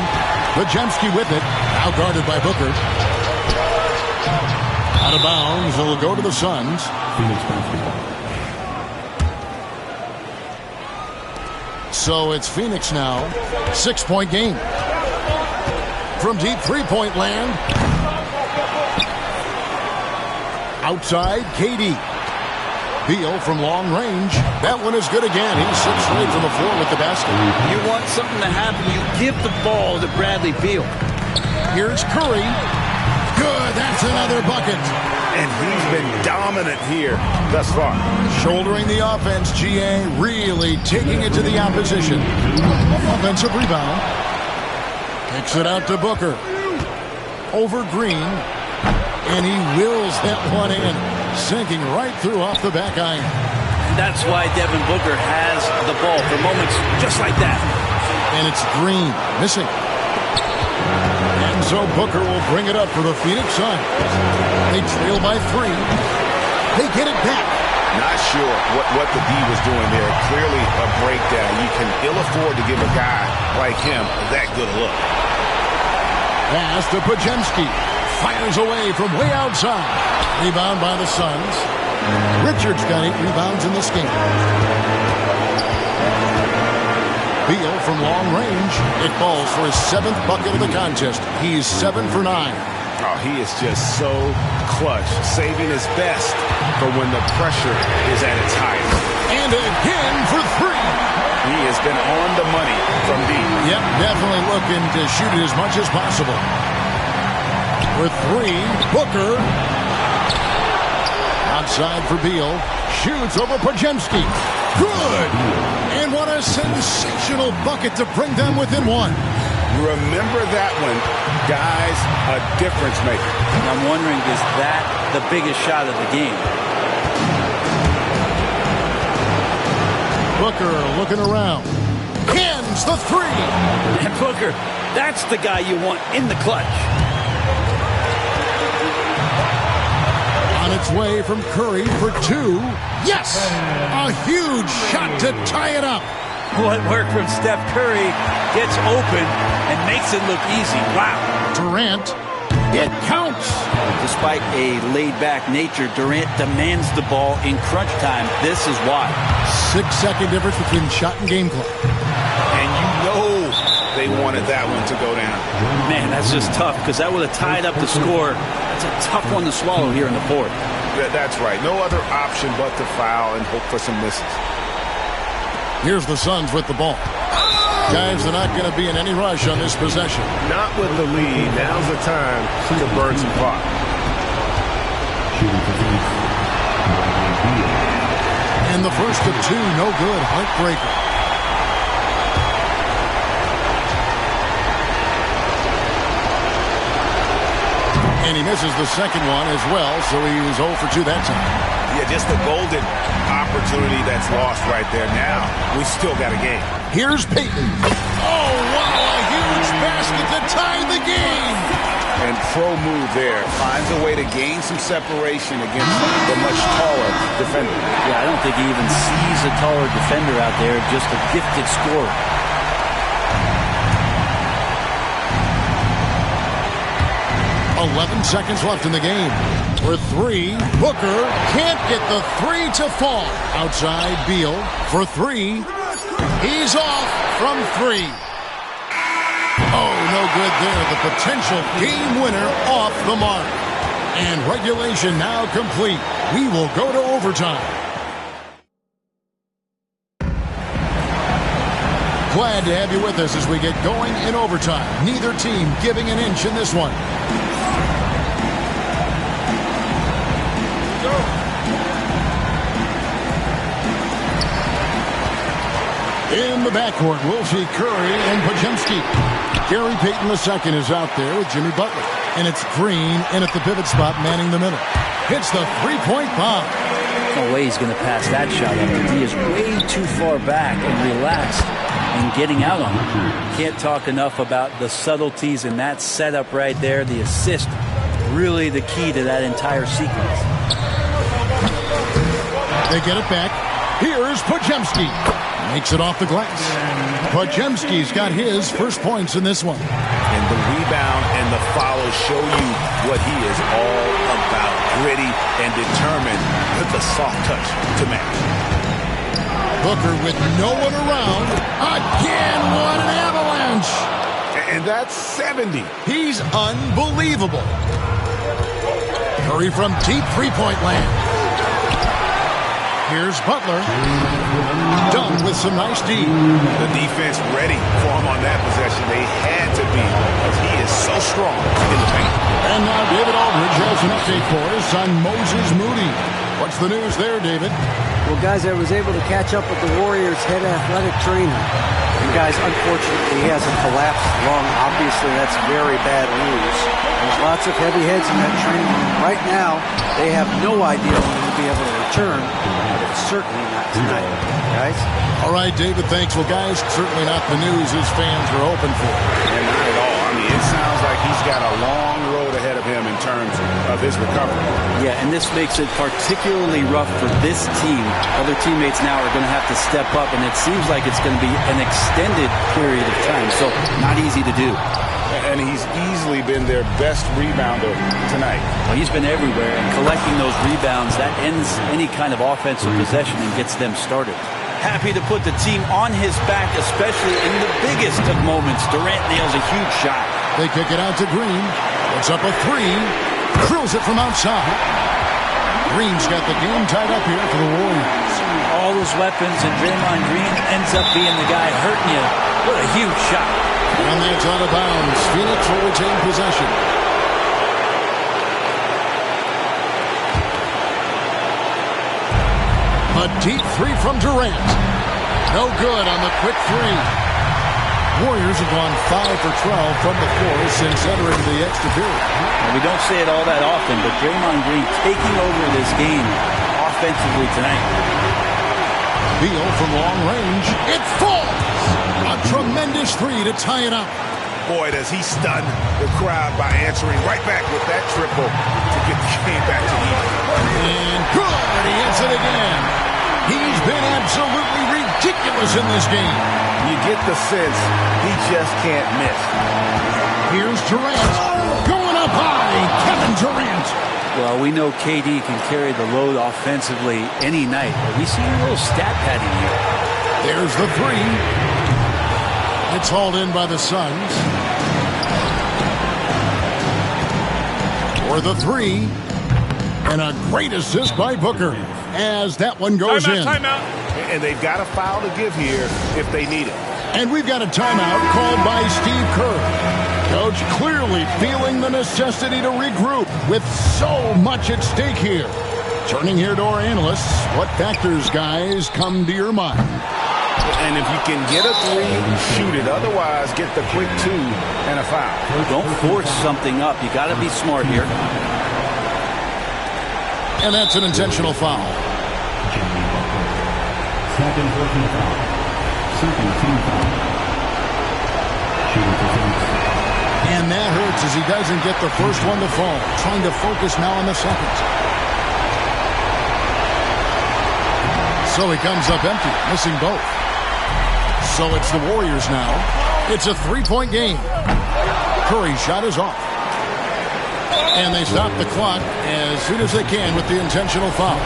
Speaker 4: Podziemski with it. Now guarded by Booker. Out of bounds. It'll go to the Suns. So it's Phoenix now. 6-point game. From deep three-point land. Outside, KD. Beal from long range. That one is good again. He's 6 straight from the floor with the basket.
Speaker 6: You want something to happen, you give the ball to Bradley Beal.
Speaker 4: Here's Curry. Good, that's another bucket.
Speaker 8: And he's been dominant here thus far.
Speaker 4: Shouldering the offense, GA really taking it to the opposition. Offensive rebound. Kicks it out to Booker. Over Green. And he wills that one in. Sinking right through off the back iron.
Speaker 6: That's why Devin Booker has the ball for moments just like that.
Speaker 4: And it's Green missing. And so Booker will bring it up for the Phoenix Suns. They trail by 3. They get it back.
Speaker 8: Not sure what the D was doing there. Clearly a breakdown. You can ill afford to give a guy like him that good a look.
Speaker 4: Pass to Podziemski. Fires away from way outside. Rebound by the Suns. Richards got 8 rebounds in this game. Beal from long range. It falls for his 7th bucket of the contest. He's 7 for 9.
Speaker 8: Oh, he is just so clutch, saving his best for when the pressure is at its highest.
Speaker 4: And again for 3.
Speaker 8: He has been on the money from deep.
Speaker 4: Yep, definitely looking to shoot it as much as possible. With 3, Booker. Outside for Beal. Shoots over Podziemski. Good! And one What a sensational bucket to bring them within one.
Speaker 8: Remember that one, guys, a difference maker.
Speaker 6: I'm wondering, is that the biggest shot of the game?
Speaker 4: Booker looking around. Hands the three.
Speaker 6: And Booker, that's the guy you want in the clutch.
Speaker 4: On its way from Curry for two. Yes! A huge shot to tie it up.
Speaker 6: What worked from Steph Curry gets open and makes it look easy. Wow.
Speaker 4: Durant, it counts.
Speaker 6: Despite a laid-back nature, Durant demands the ball in crunch time. This is why.
Speaker 4: 6-second difference between shot and game clock.
Speaker 8: And you know they wanted that one to go down.
Speaker 6: Man, that's just tough because that would have tied up the score. It's a tough one to swallow here in the fourth.
Speaker 8: That's right. No other option but to foul and hope for some misses.
Speaker 4: Here's the Suns with the ball. Guys, they're not going to be in any rush on this possession.
Speaker 8: Not with the lead. Now's the time to burn some clock.
Speaker 4: And the first of two, no good. Heartbreaker. And he misses the second one as well, so he was 0 for 2 that time.
Speaker 8: Yeah, just the golden opportunity that's lost right there. Now, we still got a game.
Speaker 4: Here's Payton. Oh, wow, a huge basket to tie the game.
Speaker 8: And pro move there. Finds a way to gain some separation against the much taller defender.
Speaker 6: Yeah, I don't think he even sees a taller defender out there, just a gifted scorer.
Speaker 4: 11 seconds left in the game. For three, Booker can't get the three to fall. Outside, Beal for three. He's off from three. Oh, no good there. The potential game winner off the mark. And regulation now complete. We will go to overtime. Glad to have you with us as we get going in overtime. Neither team giving an inch in this one. In the backcourt, we'll see Curry and Podziemski. Gary Payton II is out there with Jimmy Butler. And it's Green in at the pivot spot, manning the middle. Hits the three-point bomb.
Speaker 6: No way he's going to pass that shot up. He is way too far back and relaxed in getting out on it. Can't talk enough about the subtleties in that setup right there. The assist, really the key to that entire sequence.
Speaker 4: They get it back. Here's Podziemski. Makes it off the glass. Podziemski's got his first points in this one.
Speaker 8: And the rebound and the follow show you what he is all about. Gritty and determined with the soft touch to match.
Speaker 4: Booker with no one around. Again, what an avalanche.
Speaker 8: And that's 70.
Speaker 4: He's unbelievable. Curry from deep three-point land. Here's Butler. Done with some nice D.
Speaker 8: The defense ready for him on that possession. They had to be because he is so strong in the paint.
Speaker 4: And now David Aldridge has an update for us on Moses Moody. What's the news there, David?
Speaker 7: Well, guys, I was able to catch up with the Warriors' head athletic trainer. And guys, unfortunately, he has a collapsed lung. Obviously, that's very bad news. There's lots of heavy heads in that training room. Right now, they have no idea when he'll be able to return, but it's certainly not tonight, guys.
Speaker 4: All right, David, thanks. Well, guys, certainly not the news his fans are hoping for.
Speaker 8: And not at all. I mean, it sounds like he's got a long road ahead of him in terms of his recovery.
Speaker 6: Yeah, and this makes it particularly rough for this team. Other teammates now are going to have to step up, and it seems like it's going to be an extended period of time, so not easy to do.
Speaker 8: And he's easily been their best rebounder tonight.
Speaker 6: Well, he's been everywhere, and collecting those rebounds, that ends any kind of offensive possession and gets them started. Happy to put the team on his back, especially in the biggest of moments. Durant nails a huge shot.
Speaker 4: They kick it out to Green. Puts up a three. Drills it from outside. Green's got the game tied up here for the Warriors.
Speaker 6: All those weapons, and Draymond Green ends up being the guy hurting you. What a huge shot.
Speaker 4: And that's out of bounds. Phoenix will retain possession. A deep three from Durant. No good on the quick three. Warriors have gone 5 for 12 from the floor since entering the extra period.
Speaker 6: Well, we don't say it all that often, but Draymond Green taking over this game offensively tonight.
Speaker 4: Beal from long range. It falls! A tremendous three to tie it up.
Speaker 8: Boy, does he stun the crowd by answering right back with that triple to get the game back to even.
Speaker 4: And good! He hits it again. He's been absolutely ridiculous in this game.
Speaker 8: You get the sense he just can't miss.
Speaker 4: Here's Durant. Going up high. Kevin Durant.
Speaker 6: Well, we know KD can carry the load offensively any night, but we see a little stat padding here.
Speaker 4: There's the three. It's hauled in by the Suns. For the three. And a great assist by Booker as that one goes in.
Speaker 8: Timeout. And they've got a foul to give here if they need it.
Speaker 4: And we've got a timeout called by Steve Kerr. Coach clearly feeling the necessity to regroup with so much at stake here. Turning here to our analysts, what factors, guys, come to your mind?
Speaker 8: And if you can get a three, shoot it. Otherwise, get the quick two and a foul.
Speaker 6: Don't force something up. You got to be smart here.
Speaker 4: And that's an intentional foul.
Speaker 11: Second personal foul. Second team foul.
Speaker 4: And that hurts as he doesn't get the first one to fall. Trying to focus now on the second. So he comes up empty, missing both. So it's the Warriors now. It's a three-point game. Curry's shot is off. And they stop the clock as soon as they can with the intentional foul.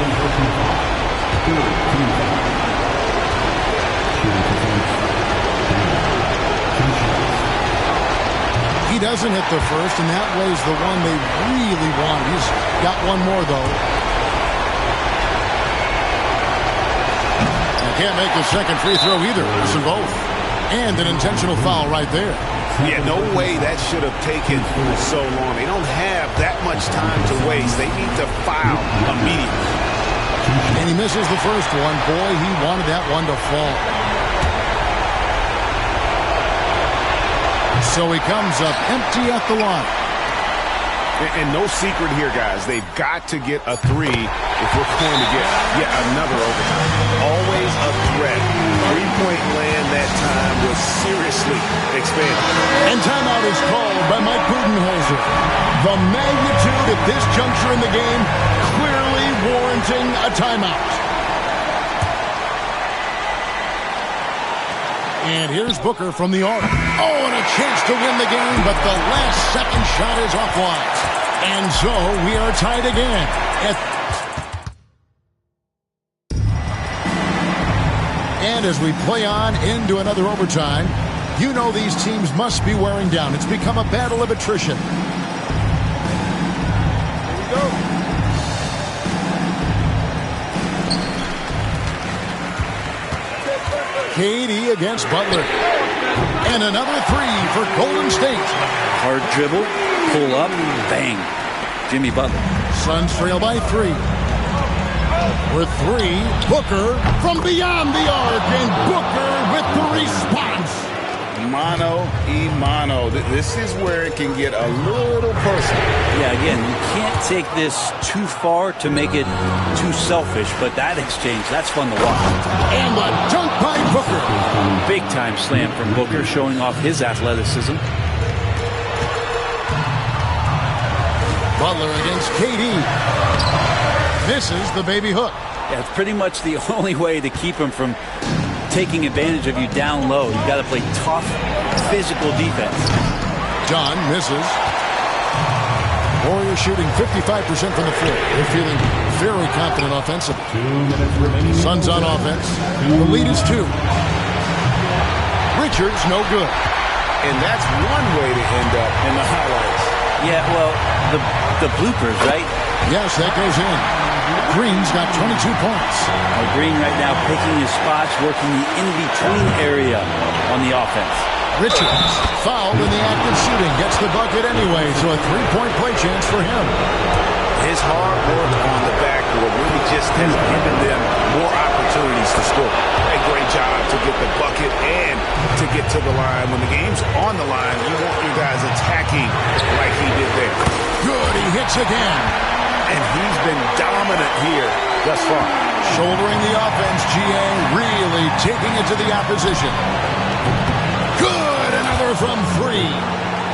Speaker 4: He doesn't hit the first, and that was the one they really wanted. He's got one more, though. Can't make the second free throw either. Missing both. And an intentional foul right there.
Speaker 8: Yeah, no way that should have taken so long. They don't have that much time to waste. They need to foul immediately.
Speaker 4: And he misses the first one. Boy, he wanted that one to fall. So he comes up empty at the line.
Speaker 8: And no secret here, guys. They've got to get a three if we're going to get yet another overtime. Always a threat. Three-point land that time was seriously expanded.
Speaker 4: And timeout is called by Mike Budenholzer. The magnitude at this juncture in the game clearly warranting a timeout. And here's Booker from the arc. Oh, and a chance to win the game, but the last second shot is offline. And so we are tied again. And as we play on into another overtime, you know these teams must be wearing down. It's become a battle of attrition. Here we go. KD against Butler. And another three for Golden State.
Speaker 6: Hard dribble, pull up, bang. Jimmy Butler.
Speaker 4: Suns trail by three. With three, Booker from beyond the arc, and Booker with the response.
Speaker 5: Mano y mano. This is where it can get a little personal.
Speaker 6: Yeah, again, you can't take this too far to make it too selfish, but that exchange, that's fun to watch.
Speaker 4: And a dunk by Booker.
Speaker 6: Big time slam from Booker, showing off his athleticism.
Speaker 4: Butler against KD. Misses the baby hook.
Speaker 6: Yeah, it's pretty much the only way to keep him from taking advantage of you down low. You got to play tough, physical defense.
Speaker 4: John misses. Warriors shooting 55% from the floor. They're feeling very confident offensively.
Speaker 11: 2 minutes remaining.
Speaker 4: Suns on offense. The lead is 2. Richards no good.
Speaker 5: And that's one way to end up in the highlights.
Speaker 6: Yeah, well, the bloopers, right?
Speaker 4: Yes, that goes in. Green's got 22 points.
Speaker 6: Green right now picking his spots, working the in-between area on the offense.
Speaker 4: Richards, fouled in the act of shooting, gets the bucket anyway, so a three-point play chance for him.
Speaker 8: His hard work on the back backcourt really just has given them more opportunities to score. A great job to get the bucket and to get to the line. When the game's on the line, you want your guys attacking like he did there.
Speaker 4: Good, he hits again.
Speaker 8: And he's been dominant here thus far.
Speaker 4: Shouldering the offense, GA really taking it to the opposition. Good, another from three.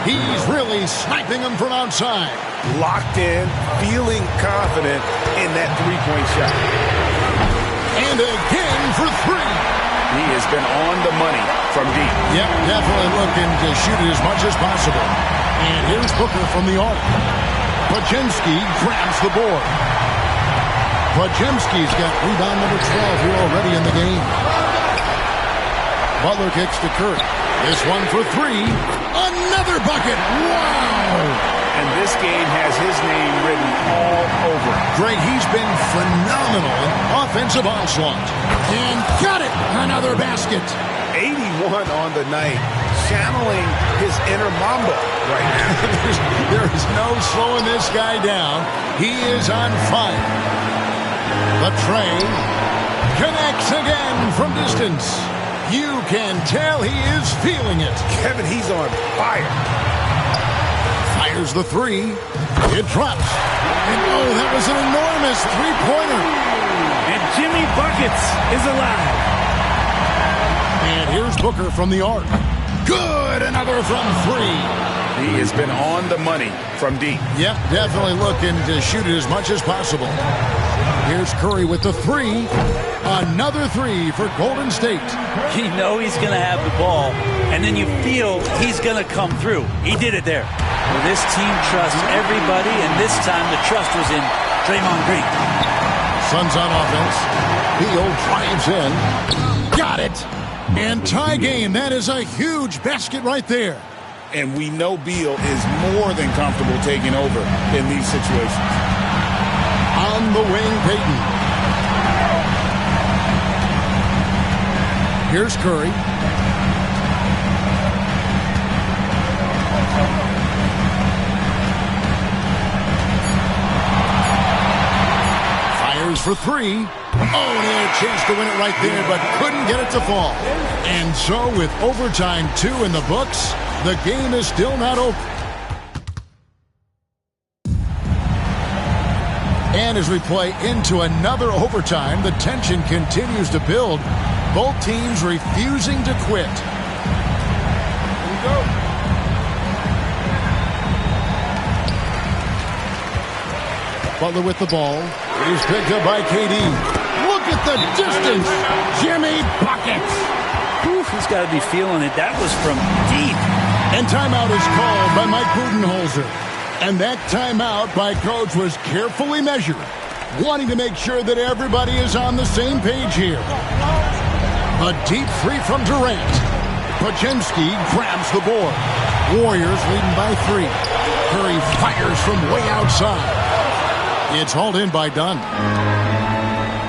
Speaker 4: He's really sniping them from outside.
Speaker 8: Locked in, feeling confident in that three-point shot.
Speaker 4: And again for three.
Speaker 8: He has been on the money from deep.
Speaker 4: Yep, definitely looking to shoot it as much as possible. And here's Booker from the arc. Podziemski grabs the board. Podziemski's got rebound number 12 here already in the game. Butler kicks to Curry. This one for three. Another bucket. Wow!
Speaker 8: And this game has his name written all over.
Speaker 4: Greg, he's been phenomenal in offensive onslaught. And got it! Another basket.
Speaker 8: 81 on the night. Channeling his inner Mamba right now.
Speaker 4: There is no slowing this guy down. He is on fire. The tray connects again from distance. You can tell he is feeling it.
Speaker 8: Kevin, he's on fire.
Speaker 4: Fires the three. It drops. And oh, that was an enormous three-pointer.
Speaker 2: And Jimmy Buckets is alive.
Speaker 4: And here's Booker from the arc. Good, another from three.
Speaker 8: He has been on the money from deep.
Speaker 4: Yep, definitely looking to shoot it as much as possible. Here's Curry with the three. Another three for Golden State.
Speaker 6: You know he's going to have the ball, and then you feel he's going to come through. He did it there. Well, this team trusts everybody, and this time the trust was in Draymond Green.
Speaker 4: Suns on offense. Beal drives in. Got it. And tie game. That is a huge basket right there.
Speaker 10: And we know Beal is more than comfortable taking over in these situations.
Speaker 4: On the wing, Payton. Here's Curry. Fires for three. Oh, and he had a chance to win it right there, but couldn't get it to fall. And so with overtime 2 in the books, the game is still not over. And as we play into another overtime, the tension continues to build. Both teams refusing to quit. Here we go. Butler with the ball. He's picked up by KD. Look at the distance. Jimmy Buckets.
Speaker 6: Oof, he's got to be feeling it. That was from deep.
Speaker 4: And timeout is called by Mike Budenholzer. And that timeout by Coach was carefully measured, wanting to make sure that everybody is on the same page here. A deep three from Durant. Podziemski grabs the board. Warriors leading by 3. Curry fires from way outside. It's hauled in by Dunn.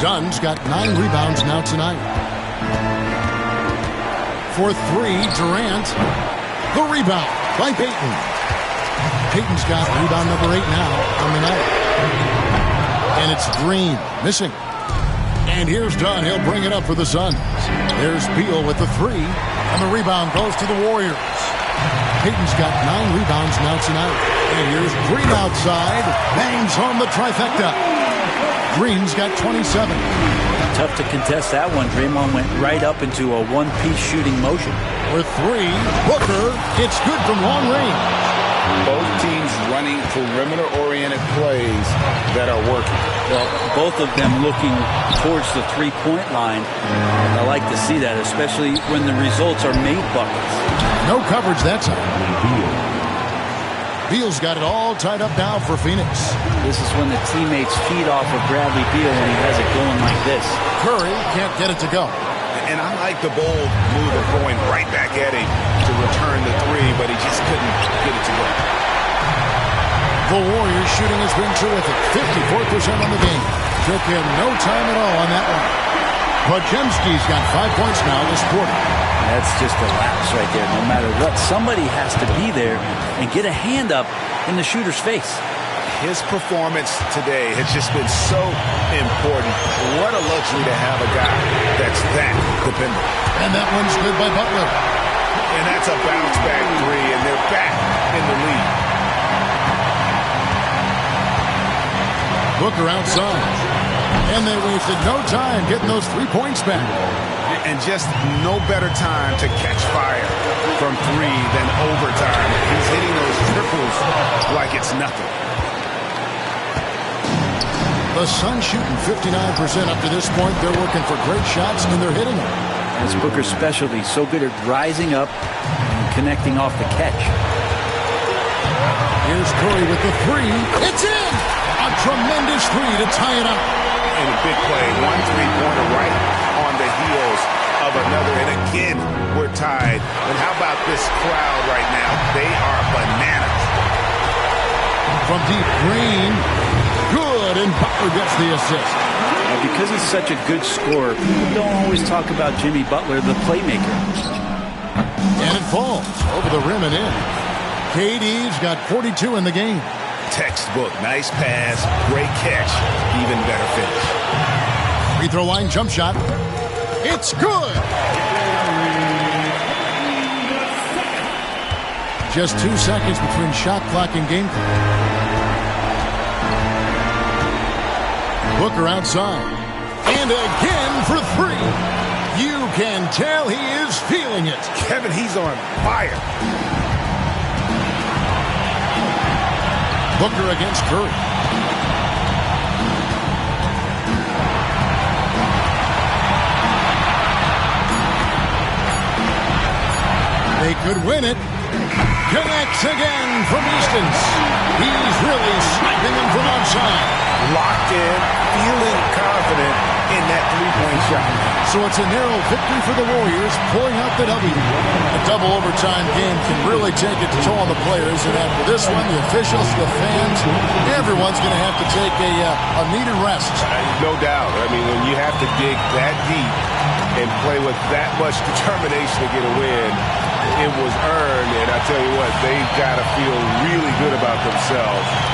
Speaker 4: Dunn's got 9 rebounds now tonight. For 3, Durant. The rebound by Payton. Payton's got rebound number 8 now on the night. And it's Green missing. And here's Dunn. He'll bring it up for the Suns. There's Beal with the 3. And the rebound goes to the Warriors. Payton's got 9 rebounds now tonight. And here's Green outside. Bangs home the trifecta. Green's got 27.
Speaker 6: Tough to contest that one. Draymond went right up into a one-piece shooting motion.
Speaker 4: For 3, Booker. It's good from long range.
Speaker 10: Both teams running perimeter-oriented plays that are working.
Speaker 6: Well, both of them looking towards the three-point line. I like to see that, especially when the results are made buckets.
Speaker 4: No coverage that time. Beal's got it all tied up now for Phoenix.
Speaker 6: This is when the teammates feed off of Bradley Beal when he has it going like this.
Speaker 4: Curry can't get it to go.
Speaker 8: And I like the bold move of going right back at him to return the 3, but he just couldn't get it to go.
Speaker 4: The Warriors shooting has been terrific. 54% on the game. Took him no time at all on that one. Podziemski's got 5 points now this quarter.
Speaker 6: That's just a lapse right there. No matter what, somebody has to be there and get a hand up in the shooter's face.
Speaker 8: His performance today has just been so important. What a luxury to have a guy that's that dependable.
Speaker 4: And that one's good by Butler.
Speaker 8: And that's a bounce-back three, and they're back in the lead.
Speaker 4: Booker outside. And they wasted no time getting those 3 points back.
Speaker 8: And just no better time to catch fire from three than overtime. He's hitting those triples like it's nothing.
Speaker 4: The Suns shooting 59% up to this point. They're working for great shots, and they're hitting them.
Speaker 6: That's Booker's specialty. So good at rising up and connecting off the catch.
Speaker 4: Here's Curry with the three. It's in! A tremendous three to tie it up.
Speaker 8: And a big play. 1 3-pointer right on the heels of another. And again, we're tied. And how about this crowd right now? They are bananas.
Speaker 4: From deep, Green. Good, and Butler gets the assist.
Speaker 6: Now, because he's such a good scorer, people don't always talk about Jimmy Butler, the playmaker.
Speaker 4: And it falls over the rim and in. KD's got 42 in the game.
Speaker 8: Textbook. Nice pass. Great catch. Even better finish.
Speaker 4: Free throw line jump shot. It's good. Just 2 seconds between shot clock and game clock. Booker outside. And again for three. You can tell he is feeling it.
Speaker 8: Kevin, he's on fire.
Speaker 4: Booker against Curry. They could win it. Connects again from distance. He's really sniping them from outside.
Speaker 8: Locked in, feeling confident in that three-point shot.
Speaker 4: So it's a narrow victory for the Warriors, pulling out the W. A double overtime game can really take its toll on the players, and after this one, the officials, the fans, everyone's going to have to take a needed rest.
Speaker 8: No doubt. I mean, when you have to dig that deep and play with that much determination to get a win, it was earned, and I tell you what, they've got to feel really good about themselves.